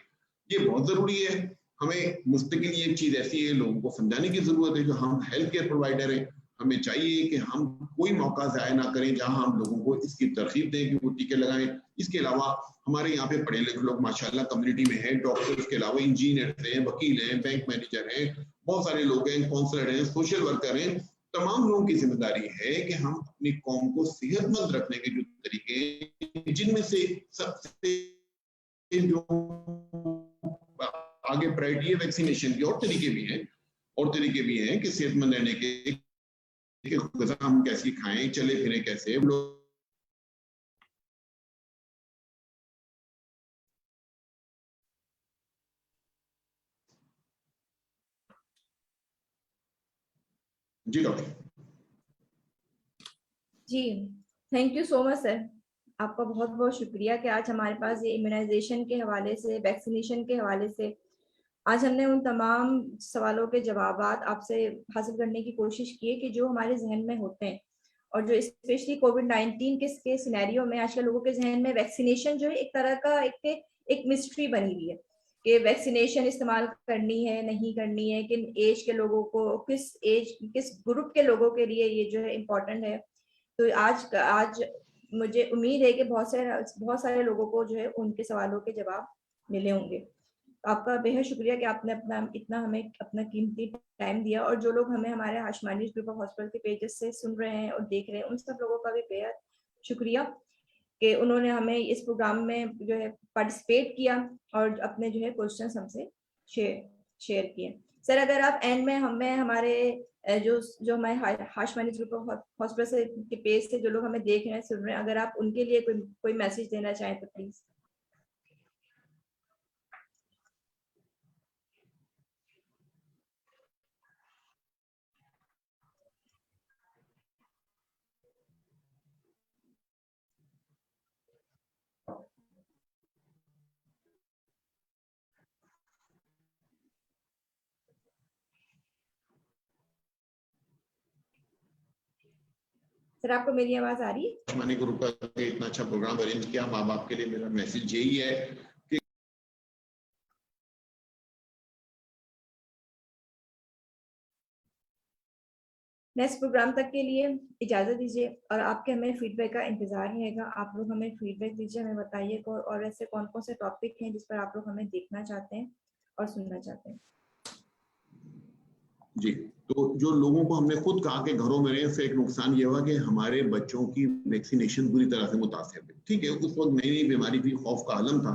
ये बहुत जरूरी है। हमें मुस्तकिल ये चीज ऐसी है, लोगों को समझाने की जरूरत है। जो हम हेल्थ केयर प्रोवाइडर हैं, हमें चाहिए कि हम कोई मौका जाया ना करें जहां हम लोगों को इसकी तरकीब दें कि वो टीके लगाएं। इसके अलावा हमारे यहाँ पे पढ़े लिखे लोग माशाल्लाह कम्युनिटी में हैं, डॉक्टर्स के अलावा इंजीनियर हैं, वकील हैं, बैंक मैनेजर हैं, बहुत सारे लोग हैं, काउंसलर हैं, सोशल वर्कर हैं। तमाम लोगों की जिम्मेदारी है कि हम अपनी कौम को सेहतमंद रखने के जो तरीके, जिनमें से सबसे जो आगे प्रायोरिटी है वैक्सीनेशन की, और तरीके भी हैं, कि सेहतमंद रहने के गज़ा हम कैसी खाएं, चले फिरे कैसे लोग। जी डॉक्टर। जी, thank you so much sir. आपका बहुत बहुत शुक्रिया कि आज हमारे पास ये इम्यूनाइजेशन के हवाले से, वैक्सीनेशन के हवाले से आज हमने उन तमाम सवालों के जवाबात आपसे हासिल करने की कोशिश की है कि जो हमारे जहन में होते हैं, और जो स्पेशली कोविड-19 के सिनेरियो में आजकल लोगों के जहन में वैक्सीनेशन जो है एक तरह का एक मिस्ट्री बनी हुई है कि वैक्सीनेशन इस्तेमाल करनी है, नहीं करनी है, किन एज के लोगों को, किस ग्रुप के लोगों के लिए ये जो है इम्पोर्टेंट है। तो आज मुझे उम्मीद है कि बहुत सारे लोगों को जो है उनके सवालों के जवाब मिले होंगे। आपका बेहद शुक्रिया कि आपने अपना इतना हमें अपना कीमती टाइम दिया, और जो लोग हमें हमारे हाशमानी ग्रुप ऑफ हॉस्पिटल के पेजेस से सुन रहे हैं और देख रहे हैं, उन सब लोगों का भी बेहद शुक्रिया कि उन्होंने हमें इस प्रोग्राम में जो है पार्टिसिपेट किया और अपने जो है क्वेश्चंस हमसे शेयर शेयर किए। सर, अगर आप एंड में हमें हमारे जो जो हमारे हाशमानी ग्रुप ऑफ हॉस्पिटल से के पेज से जो लोग हमें देख रहे हैं, सुन रहे हैं, अगर आप उनके लिए कोई मैसेज देना चाहें तो प्लीज। सर, आपको मेरी आवाज आ रही है? आयुष्मानी ग्रुप का इतना अच्छा प्रोग्राम अरेंज किया, माँ बाप के लिए मेरा मैसेज यही है कि नेक्स्ट प्रोग्राम तक के लिए इजाजत दीजिए, और आपके हमें फीडबैक का इंतजार रहेगा। आप लोग हमें फीडबैक दीजिए, हमें बताइए और ऐसे कौन कौन से टॉपिक हैं जिस पर आप लोग हमें देखना चाहते हैं और सुनना चाहते हैं। जी, तो जो लोगों को हमने खुद कहा कि घरों में रहें, से एक नुकसान ये हुआ कि हमारे बच्चों की वैक्सीनेशन बुरी तरह से मुतासिर हुई। ठीक है, उस वक्त नई नई बीमारी थी, खौफ का आलम था,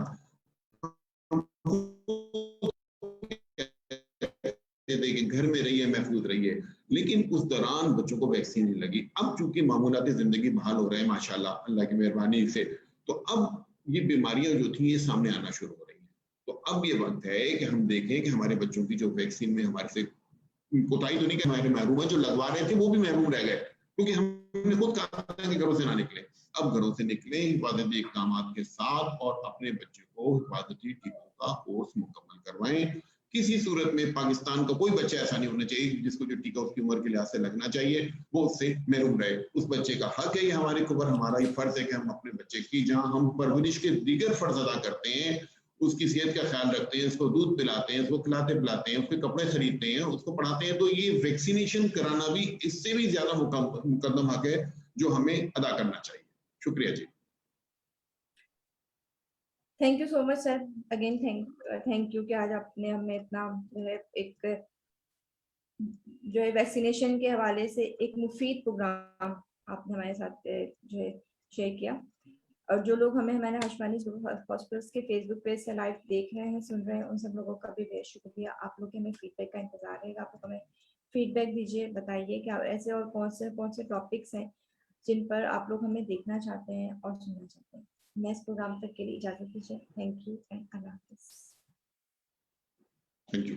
देखिए घर में रहिए, महफूज रहिए, लेकिन उस दौरान बच्चों को वैक्सीन नहीं लगी। अब चूंकि मामूलाती जिंदगी बहाल हो रहे हैं माशाल्लाह अल्लाह की मेहरबानी से, तो अब ये बीमारियां जो थी ये सामने आना शुरू हो रही हैं। तो अब ये वक्त है कि हम देखें कि हमारे बच्चों की जो वैक्सीन में हमारे से कोताही तो नहीं कि हमारे महरूम है, जो लगवा रहे थे वो भी महरूम रह गए, क्योंकि हमने खुद कहा था कि घरों से ना निकले। अब घरों से निकले हिफाजती इकदाम के साथ, और अपने बच्चे को हिफाजती टीकों का कोर्स मुकम्मल करवाएं। किसी सूरत में पाकिस्तान का कोई बच्चा ऐसा नहीं होना चाहिए जिसको जो टीका उसकी उम्र के लिहाज से लगना चाहिए वो उससे महरूम रहे। उस बच्चे का हक है, ये हमारे ऊपर हमारा ये फर्ज है कि हम अपने बच्चे की, जहां हम परवरिश के दीगर फर्ज अदा करते हैं, उसकी सेहत का ख्याल रखते हैं, उसको दूध पिलाते हैं, उसको खिलाते पिलाते हैं, उसके कपड़े खरीदते हैं, उसको पढ़ाते हैं, तो ये वैक्सीनेशन कराना भी इससे भी ज्यादा मुकद्दम हक है जो हमें अदा करना चाहिए। शुक्रिया जी। Thank you so much sir, again thank you कि आज आपने हमें इतना जो है एक जो है वैक्सीनेशन के हवाले से एक मुफीद प्रोग्राम आपने हमारे साथ जो है शेयर किया। और जो लोग हमें हमारे हाशमानी हॉस्पिटल्स के फेसबुक पेज से लाइव देख रहे हैं, सुन रहे हैं, उन सब लोगों का भी बेहद शुक्रिया। आप लोग के हमें फीडबैक का इंतजार रहेगा। आप लोग हमें फीडबैक दीजिए, बताइए कि ऐसे और कौन से टॉपिक्स हैं जिन पर आप लोग हमें देखना चाहते हैं और सुनना चाहते हैं। नेक्स्ट प्रोग्राम तक के लिए इजाजत दीजिए। थैंक यू एंड अल्लाह हाफिज़। Thank you.